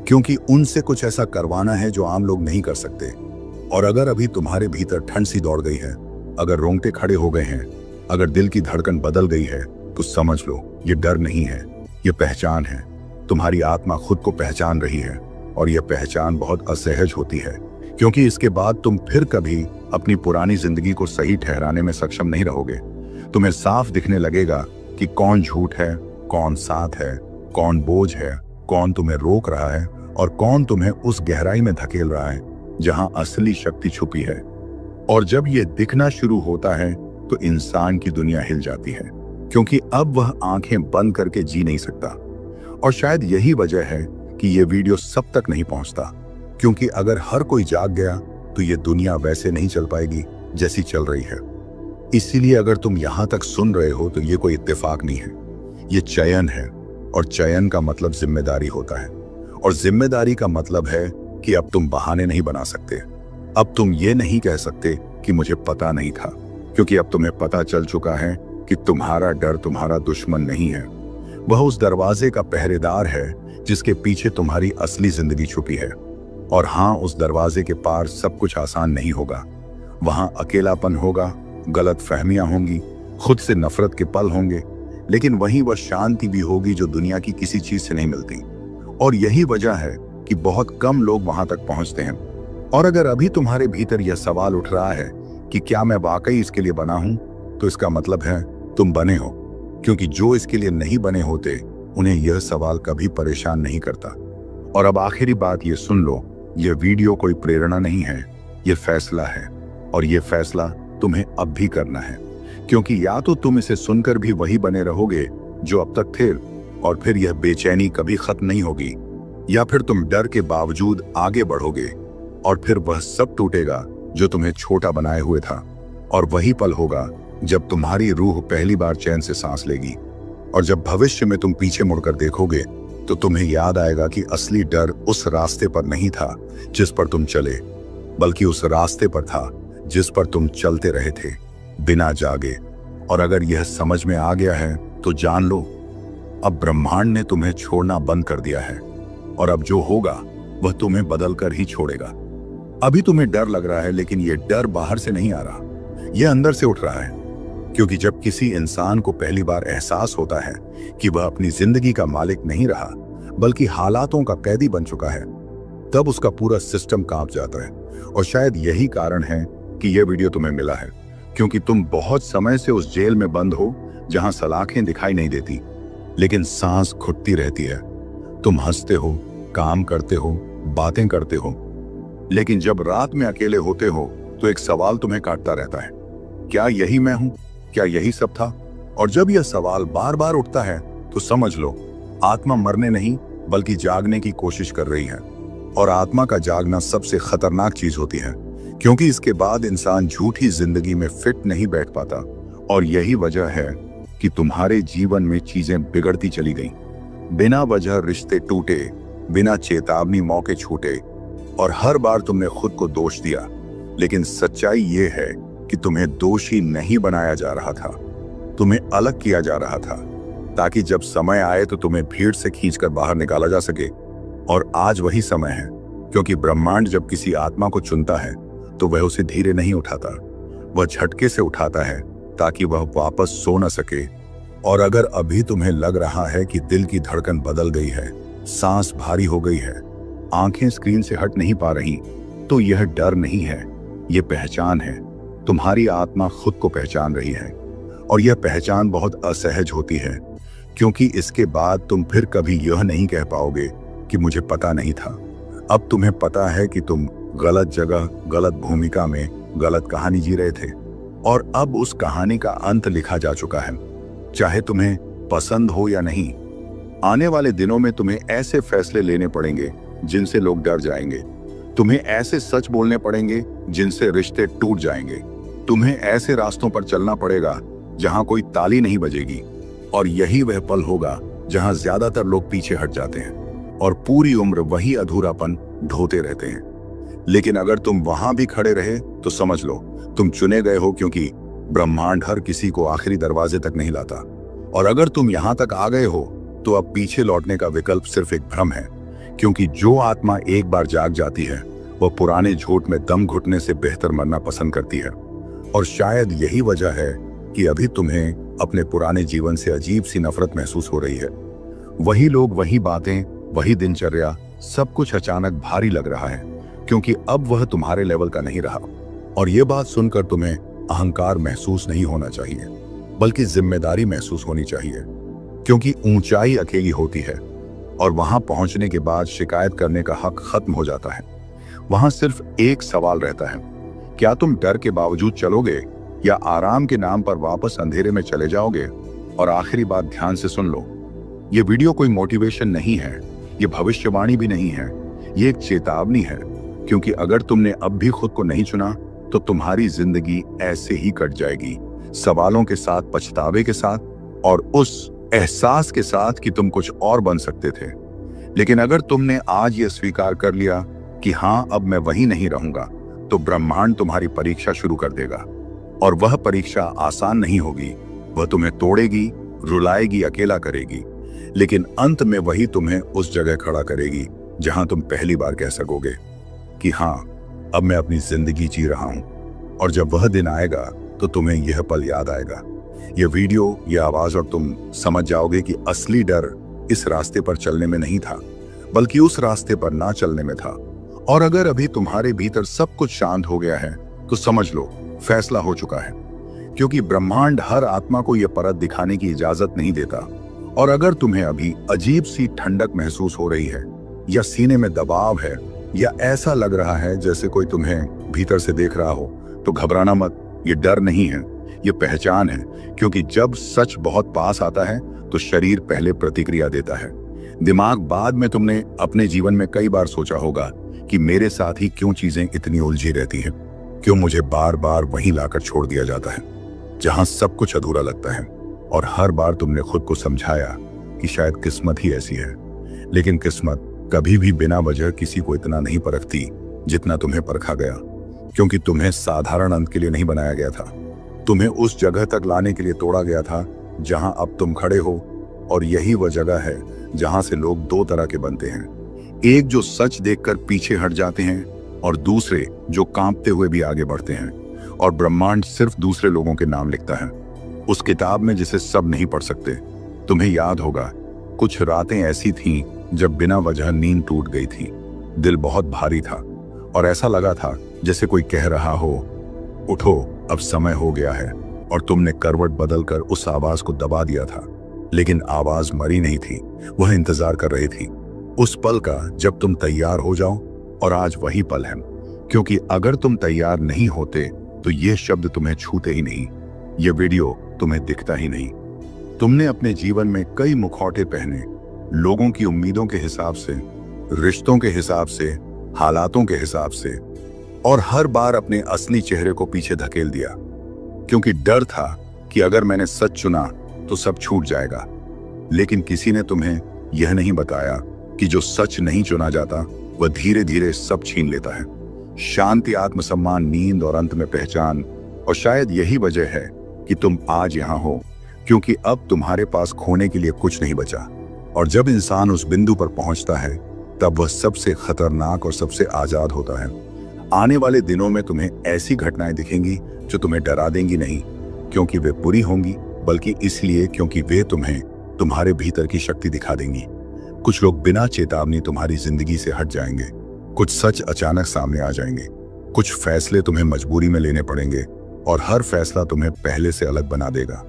क्योंकि उनसे कुछ ऐसा करवाना है जो आम लोग नहीं कर सकते। और अगर अभी तुम्हारे भीतर ठंड सी दौड़ गई है, अगर रोंगटे खड़े हो गए हैं, अगर दिल की धड़कन बदल गई है, तो समझ लो ये डर नहीं है, ये पहचान है। तुम्हारी आत्मा खुद को पहचान रही है, और यह पहचान बहुत असहज होती है, क्योंकि इसके बाद तुम फिर कभी अपनी पुरानी जिंदगी को सही ठहराने में सक्षम नहीं रहोगे। तुम्हें साफ दिखने लगेगा कि कौन झूठ है, कौन साथ है, कौन बोझ है, कौन तुम्हें रोक रहा है, और कौन तुम्हें उस गहराई में धकेल रहा है जहां असली शक्ति छुपी है। और जब यह दिखना शुरू होता है तो इंसान की दुनिया हिल जाती है, क्योंकि अब वह आंखें बंद करके जी नहीं सकता। और शायद यही वजह है कि यह वीडियो सब तक नहीं पहुंचता, क्योंकि अगर हर कोई जाग गया तो यह दुनिया वैसे नहीं चल पाएगी जैसी चल रही है। इसीलिए अगर तुम यहां तक सुन रहे हो तो यह कोई इत्तेफाक नहीं है, यह चयन है। और चयन का मतलब जिम्मेदारी होता है, और जिम्मेदारी का मतलब है कि अब तुम बहाने नहीं बना सकते। अब तुम ये नहीं कह सकते कि मुझे पता नहीं था, क्योंकि अब तुम्हें पता चल चुका है कि तुम्हारा डर तुम्हारा दुश्मन नहीं है, वह उस दरवाजे का पहरेदार है जिसके पीछे तुम्हारी असली जिंदगी छुपी है। और हाँ, उस दरवाजे के पार सब कुछ आसान नहीं होगा। वहां अकेलापन होगा, गलत फहमियां होंगी, खुद से नफरत के पल होंगे, लेकिन वहीं वह शांति भी होगी जो दुनिया की किसी चीज से नहीं मिलती। और यही वजह है कि बहुत कम लोग वहां तक पहुंचते हैं। और अगर अभी तुम्हारे भीतर यह सवाल उठ रहा है कि क्या मैं वाकई इसके लिए बना हूं, तो इसका मतलब है तुम बने हो, क्योंकि जो इसके लिए नहीं बने होते उन्हें यह सवाल कभी परेशान नहीं करता। और अब आखिरी बात ये सुन लो, यह वीडियो कोई प्रेरणा नहीं है, यह फैसला है। और यह फैसला तुम्हें अब भी करना है, क्योंकि या तो तुम इसे सुनकर भी वही बने रहोगे जो अब तक थे, और फिर यह बेचैनी कभी खत्म नहीं होगी, या फिर तुम डर के बावजूद आगे बढ़ोगे और फिर वह सब टूटेगा जो तुम्हें छोटा बनाए हुए था। और वही पल होगा जब तुम्हारी रूह पहली बार चैन से सांस लेगी। और जब भविष्य में तुम पीछे मुड़कर देखोगे तो तुम्हें याद आएगा कि असली डर उस रास्ते पर नहीं था जिस पर तुम चले, बल्कि उस रास्ते पर था जिस पर तुम चलते रहे थे बिना जागे। और अगर यह समझ में आ गया है तो जान लो, अब ब्रह्मांड ने तुम्हें छोड़ना बंद कर दिया है, और अब जो होगा वह तुम्हें बदल कर ही छोड़ेगा। अभी तुम्हें डर लग रहा है, लेकिन यह डर बाहर से नहीं आ रहा, यह अंदर से उठ रहा है। क्योंकि जब किसी इंसान को पहली बार एहसास होता है कि वह अपनी जिंदगी का मालिक नहीं रहा बल्कि हालातों का कैदी बन चुका है, तब उसका पूरा सिस्टम कांप जाता है। और शायद यही कारण है कि यह वीडियो तुम्हें मिला है, क्योंकि तुम बहुत समय से उस जेल में बंद हो जहां सलाखें दिखाई नहीं देती, लेकिन सांस घुटती रहती है। तुम हंसते हो, काम करते हो, बातें करते हो, लेकिन जब रात में अकेले होते हो तो एक सवाल तुम्हें काटता रहता है, क्या यही मैं हूं? क्या यही सब था? और जब यह सवाल बार बार उठता है तो समझ लो, आत्मा मरने नहीं बल्कि जागने की कोशिश कर रही है। और आत्मा का जागना सबसे खतरनाक चीज होती है, क्योंकि इसके बाद इंसान झूठी जिंदगी में फिट नहीं बैठ पाता। और यही वजह है कि तुम्हारे जीवन में चीजें बिगड़ती चली गईं। बिना वजह रिश्ते टूटे, बिना चेतावनी मौके छूटे, और हर बार तुमने खुद को दोष दिया। लेकिन सच्चाई ये है कि तुम्हें दोषी नहीं बनाया जा रहा था, तुम्हें अलग किया जा रहा था, ताकि जब समय आए तो तुम्हें भीड़ से खींचकर बाहर निकाला जा सके। और आज वही समय है, क्योंकि ब्रह्मांड जब किसी आत्मा को चुनता है तो वह उसे धीरे नहीं उठाता, वह झटके से उठाता है ताकि वह वापस सो न सके। और अगर अभी तुम्हें लग रहा है कि दिल की धड़कन बदल गई है, सांस भारी हो गई है, आंखें स्क्रीन से हट नहीं पा रही, तो यह डर नहीं है, यह पहचान है। तुम्हारी आत्मा खुद को पहचान रही है, और यह पहचान बहुत असहज होती है, क्योंकि इसके बाद तुम फिर कभी यह नहीं कह पाओगे कि मुझे पता नहीं था। अब तुम्हें पता है कि तुम गलत जगह, गलत भूमिका में गलत कहानी जी रहे थे, और अब उस कहानी का अंत लिखा जा चुका है, चाहे तुम्हें पसंद हो या नहीं। आने वाले दिनों में तुम्हें ऐसे फैसले लेने पड़ेंगे जिनसे लोग डर जाएंगे, तुम्हें ऐसे सच बोलने पड़ेंगे जिनसे रिश्ते टूट जाएंगे, तुम्हें ऐसे रास्तों पर चलना पड़ेगा जहां कोई ताली नहीं बजेगी। और यही वह पल होगा जहां ज्यादातर लोग पीछे हट जाते हैं और पूरी उम्र वही अधूरापन ढोते रहते हैं। लेकिन अगर तुम वहां भी खड़े रहे तो समझ लो, तुम चुने गए हो, क्योंकि ब्रह्मांड हर किसी को आखिरी दरवाजे तक नहीं लाता। और अगर तुम यहां तक आ गए हो तो अब पीछे लौटने का विकल्प सिर्फ एक भ्रम है, क्योंकि जो आत्मा एक बार जाग जाती है वह पुराने झूठ में दम घुटने से बेहतर मरना पसंद करती है। और शायद यही वजह है कि अभी तुम्हें अपने पुराने जीवन से अजीब सी नफरत महसूस हो रही है। वही लोग, वही बातें, वही दिनचर्या, सब कुछ अचानक भारी लग रहा है, क्योंकि अब वह तुम्हारे लेवल का नहीं रहा। और ये बात सुनकर तुम्हें अहंकार महसूस नहीं होना चाहिए, बल्कि जिम्मेदारी महसूस होनी चाहिए, क्योंकि ऊंचाई अकेली होती है और वहां पहुंचने के बाद शिकायत करने का हक खत्म हो जाता है। वहां सिर्फ एक सवाल रहता है, क्या तुम डर के बावजूद चलोगे या आराम के नाम पर वापस अंधेरे में चले जाओगे? और आखिरी बात ध्यान से सुन लो, ये वीडियो कोई मोटिवेशन नहीं है, ये भविष्यवाणी भी नहीं है, ये एक चेतावनी है, क्योंकि अगर तुमने अब भी खुद को नहीं चुना तो तुम्हारी जिंदगी ऐसे ही कट जाएगी, सवालों के साथ, पछतावे के साथ, और उस एहसास के साथ कि तुम कुछ और बन सकते थे। लेकिन अगर तुमने आज ये स्वीकार कर लिया कि हाँ, अब मैं वही नहीं रहूंगा, तो ब्रह्मांड तुम्हारी परीक्षा शुरू कर देगा। और वह परीक्षा आसान नहीं होगी। वह तुम्हें तोड़ेगी, रुलाएगी, अकेला करेगी, लेकिन अंत में वही तुम्हें उस जगह खड़ा करेगी जहां तुम पहली बार कह सकोगे कि हाँ, अब मैं अपनी जिंदगी जी रहा हूं। और जब वह दिन आएगा तो तुम्हें यह पल याद आएगा, यह वीडियो, यह आवाज, और तुम समझ जाओगे कि असली डर इस रास्ते पर चलने में नहीं था, बल्कि उस रास्ते पर ना चलने में था। और अगर अभी तुम्हारे भीतर सब कुछ शांत हो गया है तो समझ लो, फैसला हो चुका है, क्योंकि ब्रह्मांड हर आत्मा को यह परत दिखाने की इजाजत नहीं देता। और अगर तुम्हें अभी अजीब सी ठंडक महसूस हो रही है, या सीने में दबाव है, या ऐसा लग रहा है जैसे कोई तुम्हें भीतर से देख रहा हो, तो घबराना मत। ये डर नहीं है, ये पहचान है। क्योंकि जब सच बहुत पास आता है तो शरीर पहले प्रतिक्रिया देता है, दिमाग बाद में। तुमने अपने जीवन में कई बार सोचा होगा कि मेरे साथ ही क्यों चीजें इतनी उलझी रहती हैं, क्यों मुझे बार बार वहीं लाकर छोड़ दिया जाता है जहां सब कुछ अधूरा लगता है। और हर बार तुमने खुद को समझाया कि शायद किस्मत ही ऐसी है। लेकिन किस्मत कभी भी बिना वजह किसी को इतना नहीं परखती जितना तुम्हें परखा गया, क्योंकि तुम्हें साधारण अंत के लिए नहीं बनाया गया था। तुम्हें उस जगह तक लाने के लिए तोड़ा गया था जहां अब तुम खड़े हो। और यही वह जगह है जहां से लोग दो तरह के बनते हैं, एक जो सच देखकर पीछे हट जाते हैं, और दूसरे जो कांपते हुए भी आगे बढ़ते हैं। और ब्रह्मांड सिर्फ दूसरे लोगों के नाम लिखता है, उस किताब में जिसे सब नहीं पढ़ सकते। तुम्हें याद होगा, कुछ रातें ऐसी थीं जब बिना वजह नींद टूट गई थी, दिल बहुत भारी था, और ऐसा लगा था जैसे कोई कह रहा हो, उठो, अब समय हो गया है। और तुमने करवट बदलकर उस आवाज को दबा दिया था, लेकिन आवाज मरी नहीं थी, वह इंतजार कर रही थी उस पल का जब तुम तैयार हो जाओ। और आज वही पल है, क्योंकि अगर तुम तैयार नहीं होते तो ये शब्द तुम्हें छूते ही नहीं, ये वीडियो तुम्हें दिखता ही नहीं। तुमने अपने जीवन में कई मुखौटे पहने, लोगों की उम्मीदों के हिसाब से, रिश्तों के हिसाब से, हालातों के हिसाब से, और हर बार अपने असली चेहरे को पीछे धकेल दिया, क्योंकि डर था कि अगर मैंने सच चुना तो सब छूट जाएगा। लेकिन किसी ने तुम्हें यह नहीं बताया कि जो सच नहीं चुना जाता वह धीरे धीरे सब छीन लेता है, शांति, आत्मसम्मान, नींद, और अंत में पहचान। और शायद यही वजह है कि तुम आज यहाँ हो, क्योंकि अब तुम्हारे पास खोने के लिए कुछ नहीं बचा। और जब इंसान उस बिंदु पर पहुंचता है तब वह सबसे खतरनाक और सबसे आजाद होता है। आने वाले दिनों में तुम्हें ऐसी घटनाएं दिखेंगी जो तुम्हें डरा देंगी, नहीं क्योंकि वे बुरी होंगी, बल्कि इसलिए क्योंकि वे तुम्हें तुम्हारे भीतर की शक्ति दिखा देंगी। कुछ लोग बिना चेतावनी तुम्हारी जिंदगी से हट जाएंगे, कुछ सच अचानक सामने आ जाएंगे, कुछ फैसले तुम्हें मजबूरी में लेने पड़ेंगे, और हर फैसला तुम्हें पहले से अलग बना देगा।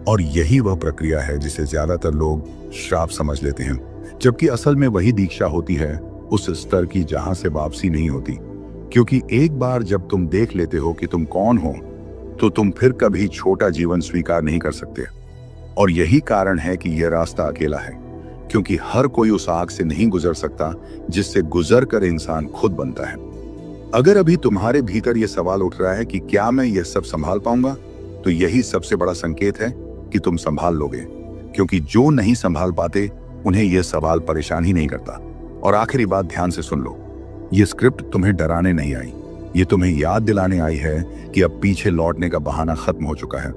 और यही वह प्रक्रिया है जिसे ज्यादातर लोग श्राप समझ लेते हैं, जबकि असल में वही दीक्षा होती है उस स्तर की जहां से वापसी नहीं होती। क्योंकि एक बार जब तुम देख लेते हो कि तुम कौन हो, तो तुम फिर कभी छोटा जीवन स्वीकार नहीं कर सकते। और यही कारण है कि यह रास्ता अकेला है, क्योंकि हर कोई उस आग से नहीं गुजर सकता जिससे गुजर कर इंसान खुद बनता है। अगर अभी तुम्हारे भीतर यह सवाल उठ रहा है कि क्या मैं यह सब संभाल पाऊंगा, तो यही सबसे बड़ा संकेत है कि तुम संभाल लोगे, क्योंकि जो नहीं संभाल पाते उन्हें यह सवाल परेशान ही नहीं करता। और आखिरी बात ध्यान से सुन लो, ये स्क्रिप्ट तुम्हें डराने नहीं आई, ये तुम्हें याद दिलाने आई है कि अब पीछे लौटने का बहाना खत्म हो चुका है।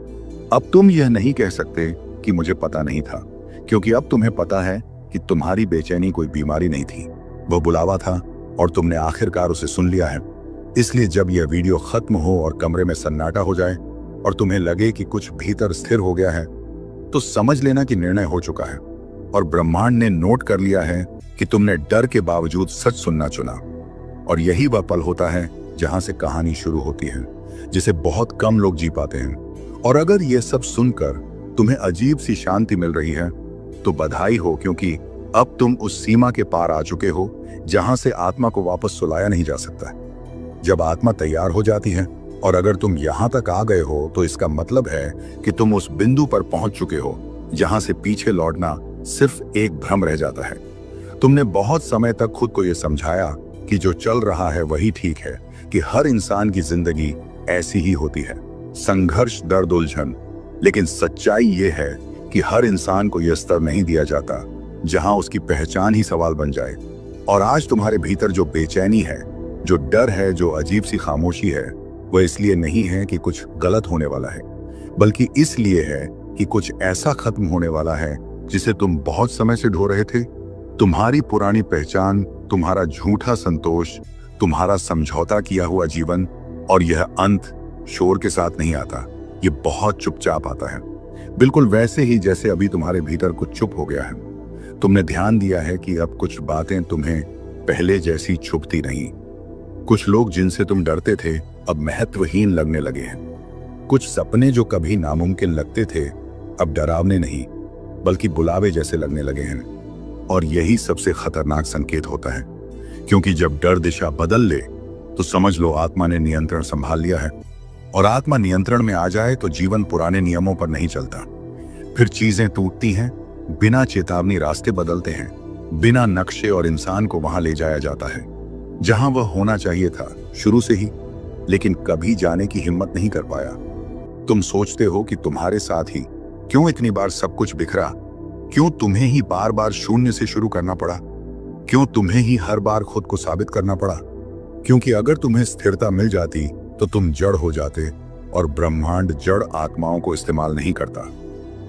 अब तुम यह नहीं कह सकते कि मुझे पता नहीं था, क्योंकि अब तुम्हें पता है कि तुम्हारी बेचैनी कोई बीमारी नहीं थी, वह बुलावा था, और तुमने आखिरकार उसे सुन लिया है। इसलिए जब यह वीडियो खत्म हो और कमरे में सन्नाटा हो जाए और तुम्हें लगे कि कुछ भीतर स्थिर हो गया है, तो समझ लेना कि निर्णय हो चुका है, और ब्रह्मांड ने नोट कर लिया है कि तुमने डर के बावजूद सच सुनना चुना। और यही वह पल होता है जहां से कहानी शुरू होती है, जिसे बहुत कम लोग जी पाते हैं। और अगर यह सब सुनकर तुम्हें अजीब सी शांति मिल रही है तो बधाई हो, क्योंकि अब तुम उस सीमा के पार आ चुके हो जहां से आत्मा को वापस सुलाया नहीं जा सकता। जब आत्मा तैयार हो जाती है, और अगर तुम यहां तक आ गए हो, तो इसका मतलब है कि तुम उस बिंदु पर पहुंच चुके हो जहां से पीछे लौटना सिर्फ एक भ्रम रह जाता है। तुमने बहुत समय तक खुद को यह समझाया कि जो चल रहा है वही ठीक है, कि हर इंसान की जिंदगी ऐसी ही होती है, संघर्ष, दर्द, उलझन। लेकिन सच्चाई ये है कि हर इंसान को यह स्तर नहीं दिया जाता जहां उसकी पहचान ही सवाल बन जाए। और आज तुम्हारे भीतर जो बेचैनी है, जो डर है, जो अजीब सी खामोशी है, वह इसलिए नहीं है कि कुछ गलत होने वाला है, बल्कि इसलिए है कि कुछ ऐसा खत्म होने वाला है जिसे तुम बहुत समय से ढो रहे थे। तुम्हारी पुरानी पहचान, तुम्हारा झूठा संतोष, तुम्हारा समझौता किया हुआ जीवन। और यह अंत शोर के साथ नहीं आता, ये बहुत चुपचाप आता है, बिल्कुल वैसे ही जैसे अभी तुम्हारे भीतर कुछ चुप हो गया है। तुमने ध्यान दिया है कि अब कुछ बातें तुम्हें पहले जैसी छुपती नहीं। कुछ लोग जिनसे तुम डरते थे अब महत्वहीन लगने लगे हैं। कुछ सपने जो कभी नामुमकिन लगते थे अब डरावने नहीं बल्कि बुलावे जैसे लगने लगे हैं। और यही सबसे खतरनाक संकेत होता है, क्योंकि जब डर दिशा बदल ले तो समझ लो आत्मा ने नियंत्रण संभाल लिया है। और आत्मा नियंत्रण में आ जाए तो जीवन पुराने नियमों पर नहीं चलता। फिर चीजें टूटती हैं, बिना चेतावनी रास्ते बदलते हैं, बिना नक्शे, और इंसान को वहां ले जाया जाता है जहां वह होना चाहिए था शुरू से ही, लेकिन कभी जाने की हिम्मत नहीं कर पाया। तुम सोचते हो कि तुम्हारे साथ ही क्यों इतनी बार सब कुछ बिखरा, क्यों तुम्हें ही बार बार शून्य से शुरू करना पड़ा, क्यों तुम्हें ही हर बार खुद को साबित करना पड़ा। क्योंकि अगर तुम्हें स्थिरता मिल जाती तो तुम जड़ हो जाते, और ब्रह्मांड जड़ आत्माओं को इस्तेमाल नहीं करता,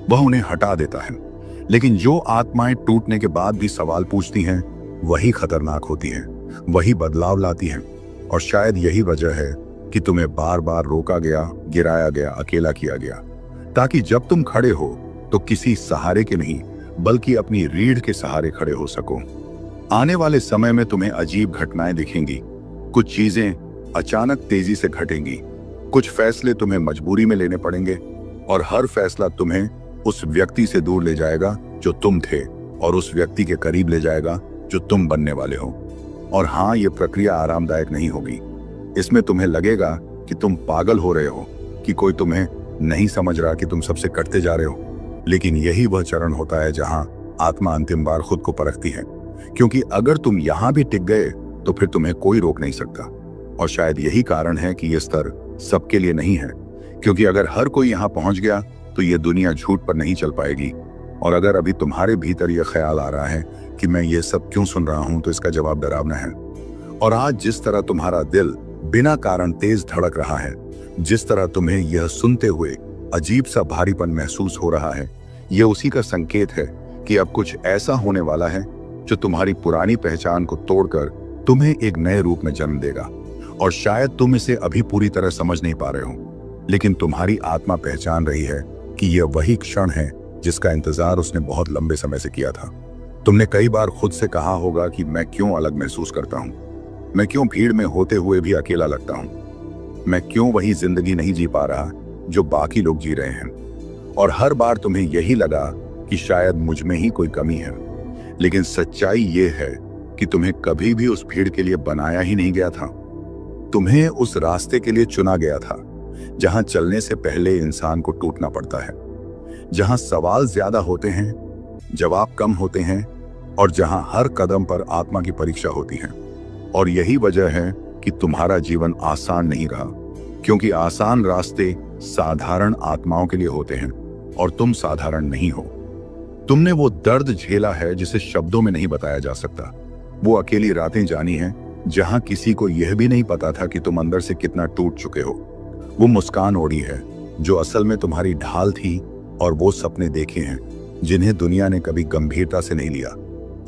वह उन्हें हटा देता है। लेकिन जो आत्माएं टूटने के बाद भी सवाल पूछती हैं वही खतरनाक होती हैं, वही बदलाव लाती हैं। और शायद यही वजह है कि तुम्हें बार बार रोका गया, गिराया गया, अकेला किया गया, ताकि जब तुम खड़े हो तो किसी सहारे के नहीं बल्कि अपनी रीढ़ के सहारे खड़े हो सको। आने वाले समय में तुम्हें अजीब घटनाएं दिखेंगी। कुछ चीजें अचानक तेजी से घटेंगी, कुछ फैसले तुम्हें मजबूरी में लेने पड़ेंगे, और हर फैसला तुम्हें उस व्यक्ति से दूर ले जाएगा जो तुम थे और उस व्यक्ति के करीब ले जाएगा जो तुम बनने वाले हो। और हाँ, ये प्रक्रिया आरामदायक नहीं होगी। इसमें तुम्हें लगेगा कि तुम पागल हो रहे हो, कि कोई तुम्हें नहीं समझ रहा, कि तुम सबसे कटते जा रहे हो। लेकिन यही वह चरण होता है जहां आत्मा अंतिम बार खुद को परखती है, क्योंकि अगर तुम यहां भी टिक गए तो फिर तुम्हें कोई रोक नहीं सकता। और शायद यही कारण है कि यह स्तर सबके लिए नहीं है, क्योंकि अगर हर कोई यहां पहुंच गया तो यह दुनिया झूठ पर नहीं चल पाएगी। और अगर अभी तुम्हारे भीतर यह ख्याल आ रहा है कि मैं ये सब क्यों सुन रहा हूं, तो इसका जवाब डरावना है। और आज जिस तरह तुम्हारा दिल बिना कारण तेज धड़क रहा है, जिस तरह तुम्हें यह सुनते हुए अजीब सा भारीपन महसूस हो रहा है, यह उसी का संकेत है कि अब कुछ ऐसा होने वाला है जो तुम्हारी पुरानी पहचान को तोड़कर तुम्हें एक नए रूप में जन्म देगा। और शायद तुम इसे अभी पूरी तरह समझ नहीं पा रहे हो, लेकिन तुम्हारी आत्मा पहचान रही है कि यह वही क्षण है जिसका इंतजार उसने बहुत लंबे समय से किया था। तुमने कई बार खुद से कहा होगा कि मैं क्यों अलग महसूस करता हूं, मैं क्यों भीड़ में होते हुए भी अकेला लगता हूं, मैं क्यों वही जिंदगी नहीं जी पा रहा जो बाकी लोग जी रहे हैं। और हर बार तुम्हें यही लगा कि शायद मुझ में ही कोई कमी है। लेकिन सच्चाई यह है कि तुम्हें कभी भी उस भीड़ के लिए बनाया ही नहीं गया था। तुम्हें उस रास्ते के लिए चुना गया था जहां चलने से पहले इंसान को टूटना पड़ता है, जहां सवाल ज्यादा होते हैं, जवाब कम होते हैं, और जहां हर कदम पर आत्मा की परीक्षा होती है। और यही वजह है कि तुम्हारा जीवन आसान नहीं रहा, क्योंकि आसान रास्ते साधारण आत्माओं के लिए होते हैं और तुम साधारण नहीं हो। तुमने वो दर्द झेला है जिसे शब्दों में नहीं बताया जा सकता, वो अकेली रातें जानी हैं जहां किसी को यह भी नहीं पता था कि तुम अंदर से कितना टूट चुके हो। वो मुस्कान ओढ़ी है जो असल में तुम्हारी ढाल थी, और वो सपने देखे हैं जिन्हें दुनिया ने कभी गंभीरता से नहीं लिया,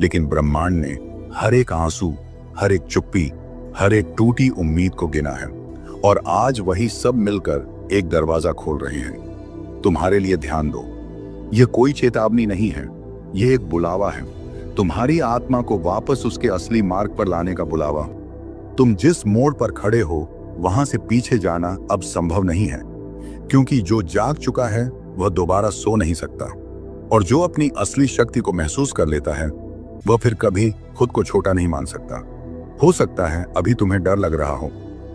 लेकिन ब्रह्मांड ने हर एक आंसू, हर एक चुप्पी, हर एक टूटी उम्मीद को गिना है। और आज वही सब मिलकर एक दरवाजा खोल रहे हैं। तुम्हारे लिए ध्यान दो, यह कोई चेतावनी नहीं है, यह एक बुलावा है, तुम्हारी आत्मा को वापस उसके असली मार्ग पर लाने का बुलावा। तुम जिस मोड़ पर खड़े हो वहां से पीछे जाना अब संभव नहीं है, क्योंकि जो जाग चुका है वह दोबारा सो नहीं सकता। और जो अपनी असली शक्ति को महसूस कर लेता है वह फिर कभी खुद को छोटा नहीं मान सकता। हो सकता है अभी तुम्हें डर लग रहा हो,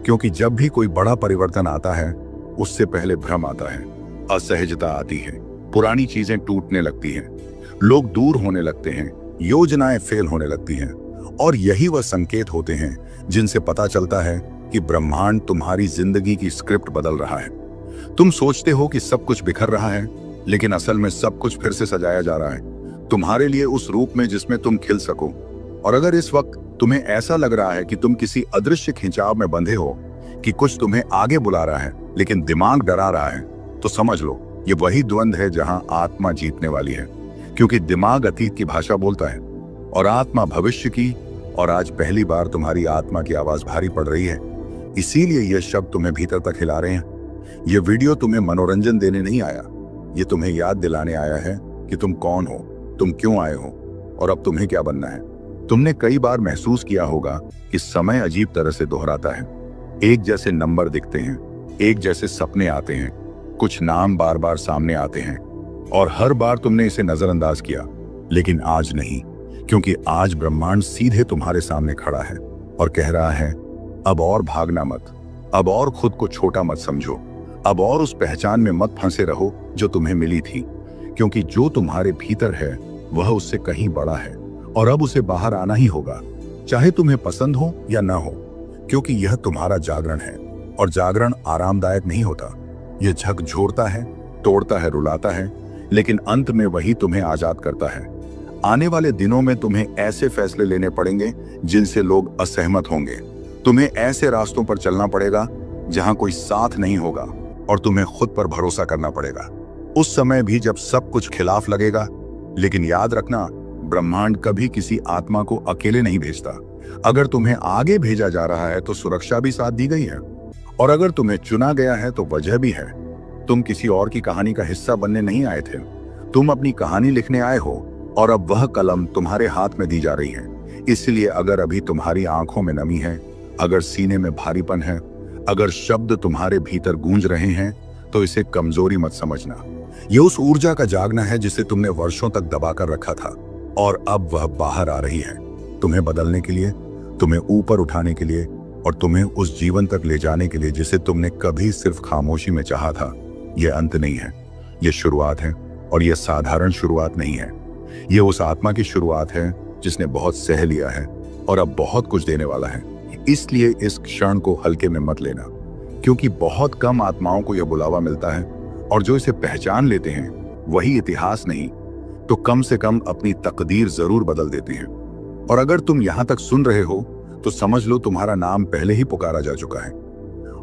क्योंकि जब भी कोई बड़ा परिवर्तन आता है उससे पहले भ्रम आता है, असहजता आती है, पुरानी चीजें टूटने लगती हैं, लोग दूर होने लगते हैं, योजनाएं फेल होने लगती हैं। और यही वह संकेत होते हैं जिनसे पता चलता है कि ब्रह्मांड तुम्हारी जिंदगी की स्क्रिप्ट बदल रहा है। तुम सोचते हो कि सब कुछ बिखर रहा है, लेकिन असल में सब कुछ फिर से सजाया जा रहा है तुम्हारे लिए उस रूप में जिसमें तुम खिल सको। और अगर इस वक्त तुम्हें ऐसा लग रहा है कि तुम किसी अदृश्य खिंचाव में बंधे हो, कि कुछ तुम्हें आगे बुला रहा है लेकिन दिमाग डरा रहा है, तो समझ लो ये वही द्वंद्व है जहां आत्मा जीतने वाली है। क्योंकि दिमाग अतीत की भाषा बोलता है और आत्मा भविष्य की। और आज पहली बार तुम्हारी आत्मा की आवाज भारी पड़ रही है, इसीलिए ये शब्द तुम्हें भीतर तक हिला रहे हैं। ये वीडियो तुम्हें मनोरंजन देने नहीं आया, ये तुम्हें याद दिलाने आया है कि तुम कौन हो, तुम क्यों आए हो और अब तुम्हें क्या बनना है। तुमने कई बार महसूस किया होगा कि समय अजीब तरह से दोहराता है। एक जैसे नंबर दिखते हैं, एक जैसे सपने आते हैं, कुछ नाम बार बार सामने आते हैं और हर बार तुमने इसे नजरअंदाज किया। लेकिन आज नहीं, क्योंकि आज ब्रह्मांड सीधे तुम्हारे सामने खड़ा है और कह रहा है, अब और भागना मत, अब और खुद को छोटा मत समझो, अब और उस पहचान में मत फंसे रहो जो तुम्हें मिली थी। क्योंकि जो तुम्हारे भीतर है वह उससे कहीं बड़ा है और अब उसे बाहर आना ही होगा, चाहे तुम्हें पसंद हो या ना हो। क्योंकि यह तुम्हारा जागरण है और जागरण आरामदायक नहीं होता। यह झकझोरता है, तोड़ता है, रुलाता है, लेकिन अंत में वही तुम्हें आजाद करता है। आने वाले दिनों में तुम्हें ऐसे फैसले लेने पड़ेंगे जिनसे लोग असहमत होंगे। तुम्हें ऐसे रास्तों पर चलना पड़ेगा जहां कोई साथ नहीं होगा और तुम्हें खुद पर भरोसा करना पड़ेगा। उस समय भी जब सब कुछ खिलाफ लगेगा। लेकिन याद रखना, ब्रह्मांड कभी किसी आत्मा को अकेले नहीं भेजता। अगर तुम्हें आगे भेजा जा रहा है तो सुरक्षा भी साथ दी गई है, और अगर तुम्हें चुना गया है तो वजह भी है। तुम किसी और की कहानी का हिस्सा बनने नहीं आए थे, तुम अपनी कहानी लिखने आए हो और अब वह कलम तुम्हारे हाथ में दी जा रही है। इसलिए अगर अभी तुम्हारी आंखों में नमी है, अगर सीने में भारीपन है, अगर शब्द तुम्हारे भीतर गूंज रहे हैं, तो इसे कमजोरी मत समझना। यह उस ऊर्जा का जागना है जिसे तुमने वर्षों तक दबाकर रखा था और अब वह बाहर आ रही है, तुम्हें बदलने के लिए, तुम्हें ऊपर उठाने के लिए और तुम्हें उस जीवन तक ले जाने के लिए जिसे तुमने कभी सिर्फ खामोशी में चाहा था। यह अंत नहीं है, यह शुरुआत है, और यह साधारण शुरुआत नहीं है। यह उस आत्मा की शुरुआत है जिसने बहुत सह लिया है और अब बहुत कुछ देने वाला है। इसलिए इस क्षण को हल्के में मत लेना, क्योंकि बहुत कम आत्माओं को यह बुलावा मिलता है और जो इसे पहचान लेते हैं वही इतिहास नहीं तो कम से कम अपनी तकदीर जरूर बदल देते हैं। और अगर तुम यहां तक सुन रहे हो तो समझ लो तुम्हारा नाम पहले ही पुकारा जा चुका है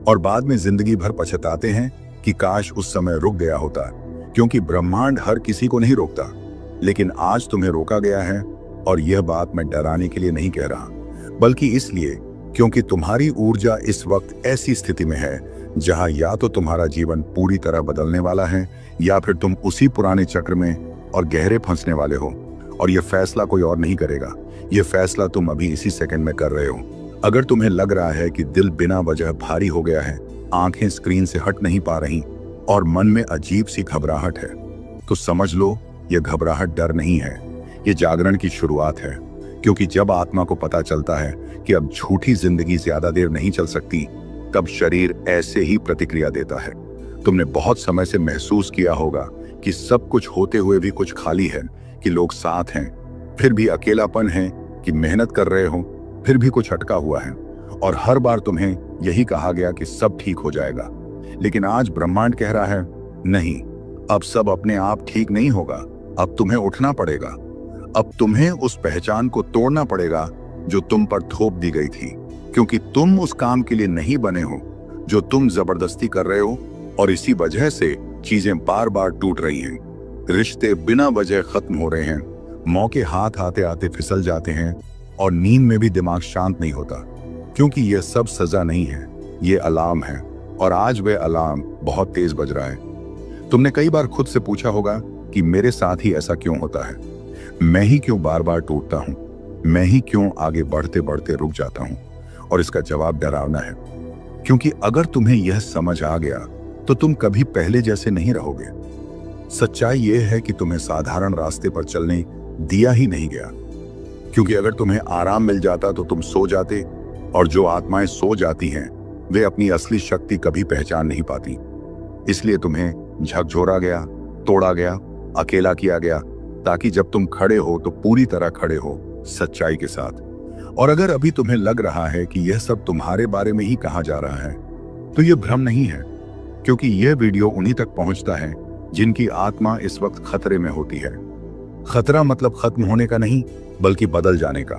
और बाद में जिंदगी भर पछताते हैं कि काश उस समय रुक गया होता। क्योंकि ब्रह्मांड हर किसी को नहीं रोकता, लेकिन आज तुम्हें रोका गया है। और यह बात मैं डराने के लिए नहीं कह रहा, बल्कि इसलिए क्योंकि तुम्हारी ऊर्जा इस वक्त ऐसी स्थिति में है जहां या तो तुम्हारा जीवन पूरी तरह बदलने वाला है या फिर तुम उसी पुराने चक्र में और गहरे फंसने वाले हो। और यह फैसला कोई और नहीं करेगा, यह फैसला तुम अभी इसी सेकंड में कर रहे हो। अगर तुम्हें लग रहा है कि दिल बिना वजह भारी हो गया है, आंखें स्क्रीन से हट नहीं पा रही और मन में अजीब सी घबराहट है, तो समझ लो यह घबराहट डर नहीं है, यह जागरण की शुरुआत है। क्योंकि जब आत्मा को पता चलता है कि अब झूठी जिंदगी ज्यादा देर नहीं चल सकती, तब शरीर ऐसे ही प्रतिक्रिया देता है। तुमने बहुत समय से महसूस किया होगा कि सब कुछ होते हुए भी कुछ खाली है, कि लोग साथ हैं फिर भी अकेलापन है, कि मेहनत कर रहे हो फिर भी कुछ अटका हुआ है। और हर बार तुम्हें यही कहा गया कि सब ठीक हो जाएगा। लेकिन आज ब्रह्मांड कह रहा है, नहीं, अब सब अपने आप ठीक नहीं होगा। अब तुम्हें उठना पड़ेगा, अब तुम्हें उस पहचान को तोड़ना पड़ेगा जो तुम पर थोप दी गई थी। क्योंकि तुम उस काम के लिए नहीं बने हो जो तुम जबरदस्ती कर रहे हो, और इसी वजह से चीजें बार बार टूट रही हैं, रिश्ते बिना वजह खत्म हो रहे हैं, मौके हाथ आते आते फिसल जाते हैं और नींद में भी दिमाग शांत नहीं होता। क्योंकि यह सब सजा नहीं है, ये अलार्म है, और आज वह अलार्म बहुत तेज बज रहा है। तुमने कई बार खुद से पूछा होगा कि मेरे साथ ही ऐसा क्यों होता है, मैं ही क्यों बार बार टूटता हूं, मैं ही क्यों आगे बढ़ते बढ़ते रुक जाता हूं। और इसका जवाब डरावना है, क्योंकि अगर तुम्हें यह समझ आ गया तो तुम कभी पहले जैसे नहीं रहोगे। सच्चाई यह है कि तुम्हें साधारण रास्ते पर चलने दिया ही नहीं गया, क्योंकि अगर तुम्हें आराम मिल जाता तो तुम सो जाते, और जो आत्माएं सो जाती हैं वे अपनी असली शक्ति कभी पहचान नहीं पाती। इसलिए तुम्हें झकझोरा गया, तोड़ा गया, अकेला किया गया, ताकि जब तुम खड़े हो तो पूरी तरह खड़े हो सच्चाई के साथ। और अगर अभी तुम्हें लग रहा है कि यह सब तुम्हारे बारे में ही कहा जा रहा है, तो यह भ्रम नहीं है, क्योंकि यह वीडियो उन्हीं तक पहुंचता है जिनकी आत्मा इस वक्त खतरे में होती है। खतरा मतलब खत्म होने का नहीं, बल्कि बदल जाने का।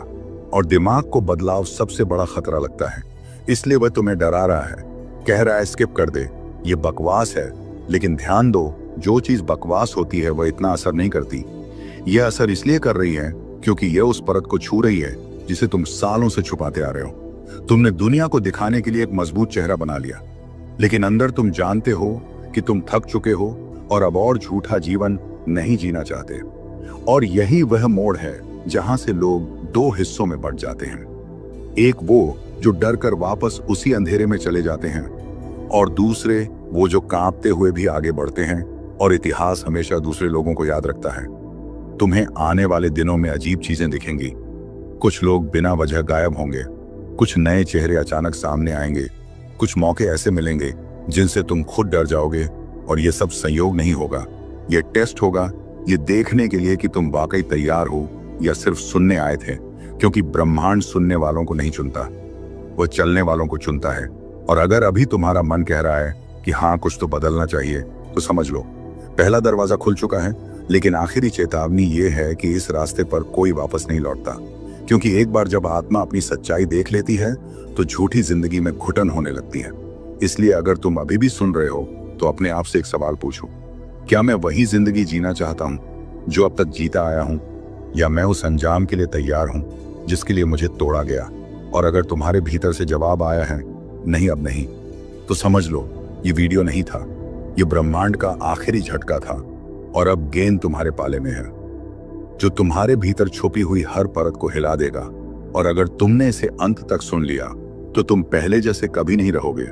और दिमाग को बदलाव सबसे बड़ा खतरा लगता है, इसलिए वह तुम्हें डरा रहा है, कह रहा है स्किप कर दे, ये बकवास है। लेकिन ध्यान दो, जो चीज बकवास होती है वह इतना असर नहीं करती। यह असर इसलिए कर रही है क्योंकि यह उस परत को छू रही है जिसे तुम सालों से छुपाते आ रहे हो। तुमने दुनिया को दिखाने के लिए एक मजबूत चेहरा बना लिया, लेकिन अंदर तुम जानते हो कि तुम थक चुके हो और अब और झूठा जीवन नहीं जीना चाहते। और यही वह मोड़ है जहां से लोग दो हिस्सों में बंट जाते हैं। एक वो जो डर कर वापस उसी अंधेरे में चले जाते हैं, और दूसरे वो जो कांपते हुए भी आगे बढ़ते हैं। और इतिहास हमेशा दूसरे लोगों को याद रखता है। तुम्हें आने वाले दिनों में अजीब चीजें दिखेंगी। कुछ लोग बिना वजह गायब होंगे, कुछ नए चेहरे अचानक सामने आएंगे, कुछ मौके ऐसे मिलेंगे जिनसे तुम खुद डर जाओगे। और ये सब संयोग नहीं होगा, ये टेस्ट होगा, ये देखने के लिए कि तुम वाकई तैयार हो या सिर्फ सुनने आए थे। क्योंकि ब्रह्मांड सुनने वालों को नहीं चुनता, वह चलने वालों को चुनता है। और अगर अभी तुम्हारा मन कह रहा है कि हाँ कुछ तो बदलना चाहिए, तो समझ लो पहला दरवाजा खुल चुका है। लेकिन आखिरी चेतावनी ये है कि इस रास्ते पर कोई वापस नहीं लौटता। क्योंकि एक बार जब आत्मा अपनी सच्चाई देख लेती है तो झूठी जिंदगी में घुटन होने लगती है। इसलिए अगर तुम अभी भी सुन रहे हो तो अपने आप से एक सवाल पूछो, क्या मैं वही जिंदगी जीना चाहता हूँ जो अब तक जीता आया हूँ, या मैं उस अंजाम के लिए तैयार हूँ जिसके लिए मुझे तोड़ा गया। और अगर तुम्हारे भीतर से जवाब आया है नहीं अब नहीं, तो समझ लो ये वीडियो नहीं था, ये ब्रह्मांड का आखिरी झटका था। और अब गेंद तुम्हारे पाले में है, जो तुम्हारे भीतर छुपी हुई हर परत को हिला देगा। और अगर तुमने इसे अंत तक सुन लिया तो तुम पहले जैसे कभी नहीं रहोगे।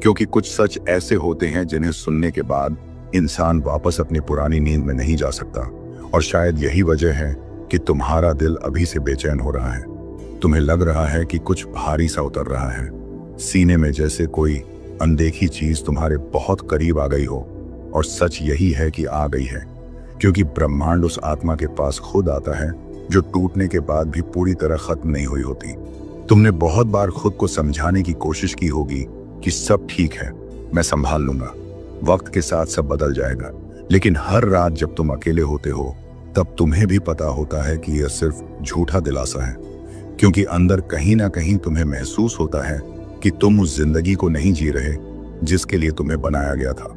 क्योंकि कुछ सच ऐसे होते हैं जिन्हें सुनने के बाद इंसान वापस अपनी पुरानी नींद में नहीं जा सकता। और शायद यही वजह है कि तुम्हारा दिल अभी से बेचैन हो रहा है। तुम्हें लग रहा है कि कुछ भारी सा उतर रहा है सीने में, जैसे कोई अनदेखी चीज तुम्हारे बहुत करीब आ गई हो। और सच यही है कि आ गई है, क्योंकि ब्रह्मांड उस आत्मा के पास खुद आता है जो टूटने के बाद भी पूरी तरह खत्म नहीं हुई होती। तुमने बहुत बार खुद को समझाने की कोशिश की होगी कि सब ठीक है, मैं संभाल लूंगा, वक्त के साथ सब बदल जाएगा। लेकिन हर रात जब तुम अकेले होते हो तब तुम्हें भी पता होता है कि यह सिर्फ झूठा दिलासा है। क्योंकि अंदर कहीं ना कहीं तुम्हें महसूस होता है कि तुम उस जिंदगी को नहीं जी रहे जिसके लिए तुम्हें बनाया गया था।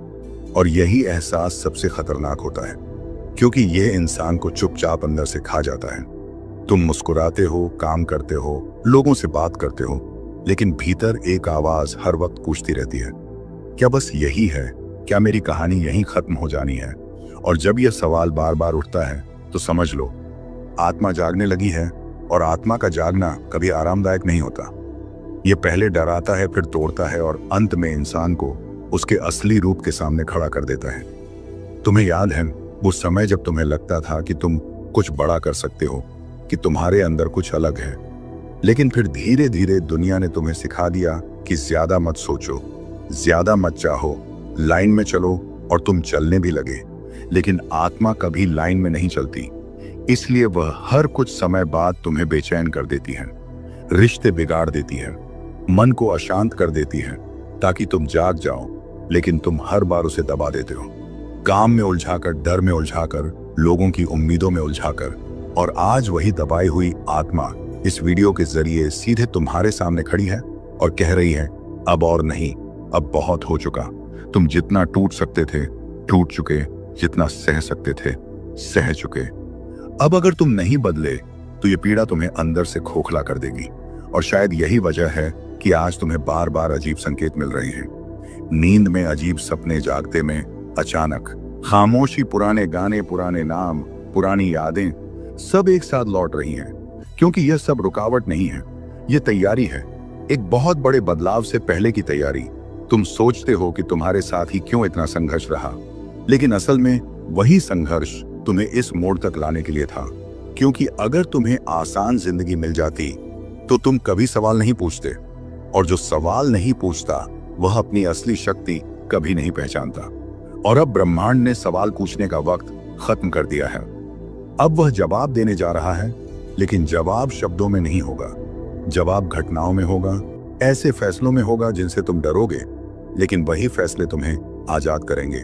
और यही एहसास सबसे खतरनाक होता है, क्योंकि यह इंसान को चुपचाप अंदर से खा जाता है। तुम मुस्कुराते हो, काम करते हो, लोगों से बात करते हो, लेकिन भीतर एक आवाज हर वक्त पूछती रहती है, क्या बस यही है? क्या मेरी कहानी यहीं खत्म हो जानी है? और जब यह सवाल बार बार उठता है तो समझ लो आत्मा जागने लगी है। और आत्मा का जागना कभी आरामदायक नहीं होता। यह पहले डराता है, फिर तोड़ता है, और अंत में इंसान को उसके असली रूप के सामने खड़ा कर देता है। तुम्हें याद है वो समय जब तुम्हें लगता था कि तुम कुछ बड़ा कर सकते हो, कि तुम्हारे अंदर कुछ अलग है। लेकिन फिर धीरे धीरे दुनिया ने तुम्हें सिखा दिया कि ज्यादा मत सोचो, ज्यादा मत चाहो, लाइन में चलो, और तुम चलने भी लगे। लेकिन आत्मा कभी लाइन में नहीं चलती, इसलिए वह हर कुछ समय बाद तुम्हें बेचैन कर देती है, रिश्ते बिगाड़ देती है, मन को अशांत कर देती है ताकि तुम जाग जाओ। लेकिन तुम हर बार उसे दबा देते हो, काम में उलझाकर, डर में उलझाकर, लोगों की उम्मीदों में उलझाकर। और आज वही दबाई हुई आत्मा इस वीडियो के जरिए सीधे तुम्हारे सामने खड़ी है और कह रही है, अब और नहीं, अब बहुत हो चुका। तुम जितना टूट सकते थे टूट चुके, जितना सह सकते थे सह चुके। अब अगर तुम नहीं बदले तो ये पीड़ा तुम्हें अंदर से खोखला कर देगी। और शायद यही वजह है कि आज तुम्हें बार बार अजीब संकेत मिल रहे हैं। नींद में अजीब सपने, जागते में अचानक खामोशी, पुराने गाने, पुराने नाम, पुरानी यादें सब एक साथ लौट रही हैं। क्योंकि यह सब रुकावट नहीं है, यह तैयारी है, एक बहुत बड़े बदलाव से पहले की तैयारी। तुम सोचते हो कि तुम्हारे साथ ही क्यों इतना संघर्ष रहा, लेकिन असल में वही संघर्ष तुम्हें इस मोड़ तक लाने के लिए था। क्योंकि अगर तुम्हें आसान जिंदगी मिल जाती तो तुम कभी सवाल नहीं पूछते, और जो सवाल नहीं पूछता वह अपनी असली शक्ति कभी नहीं पहचानता। और अब ब्रह्मांड ने सवाल पूछने का वक्त खत्म कर दिया है। अब वह जवाब देने जा रहा है, लेकिन जवाब शब्दों में नहीं होगा, जवाब घटनाओं में होगा, ऐसे फैसलों में होगा जिनसे तुम डरोगे, लेकिन वही फैसले तुम्हें आजाद करेंगे।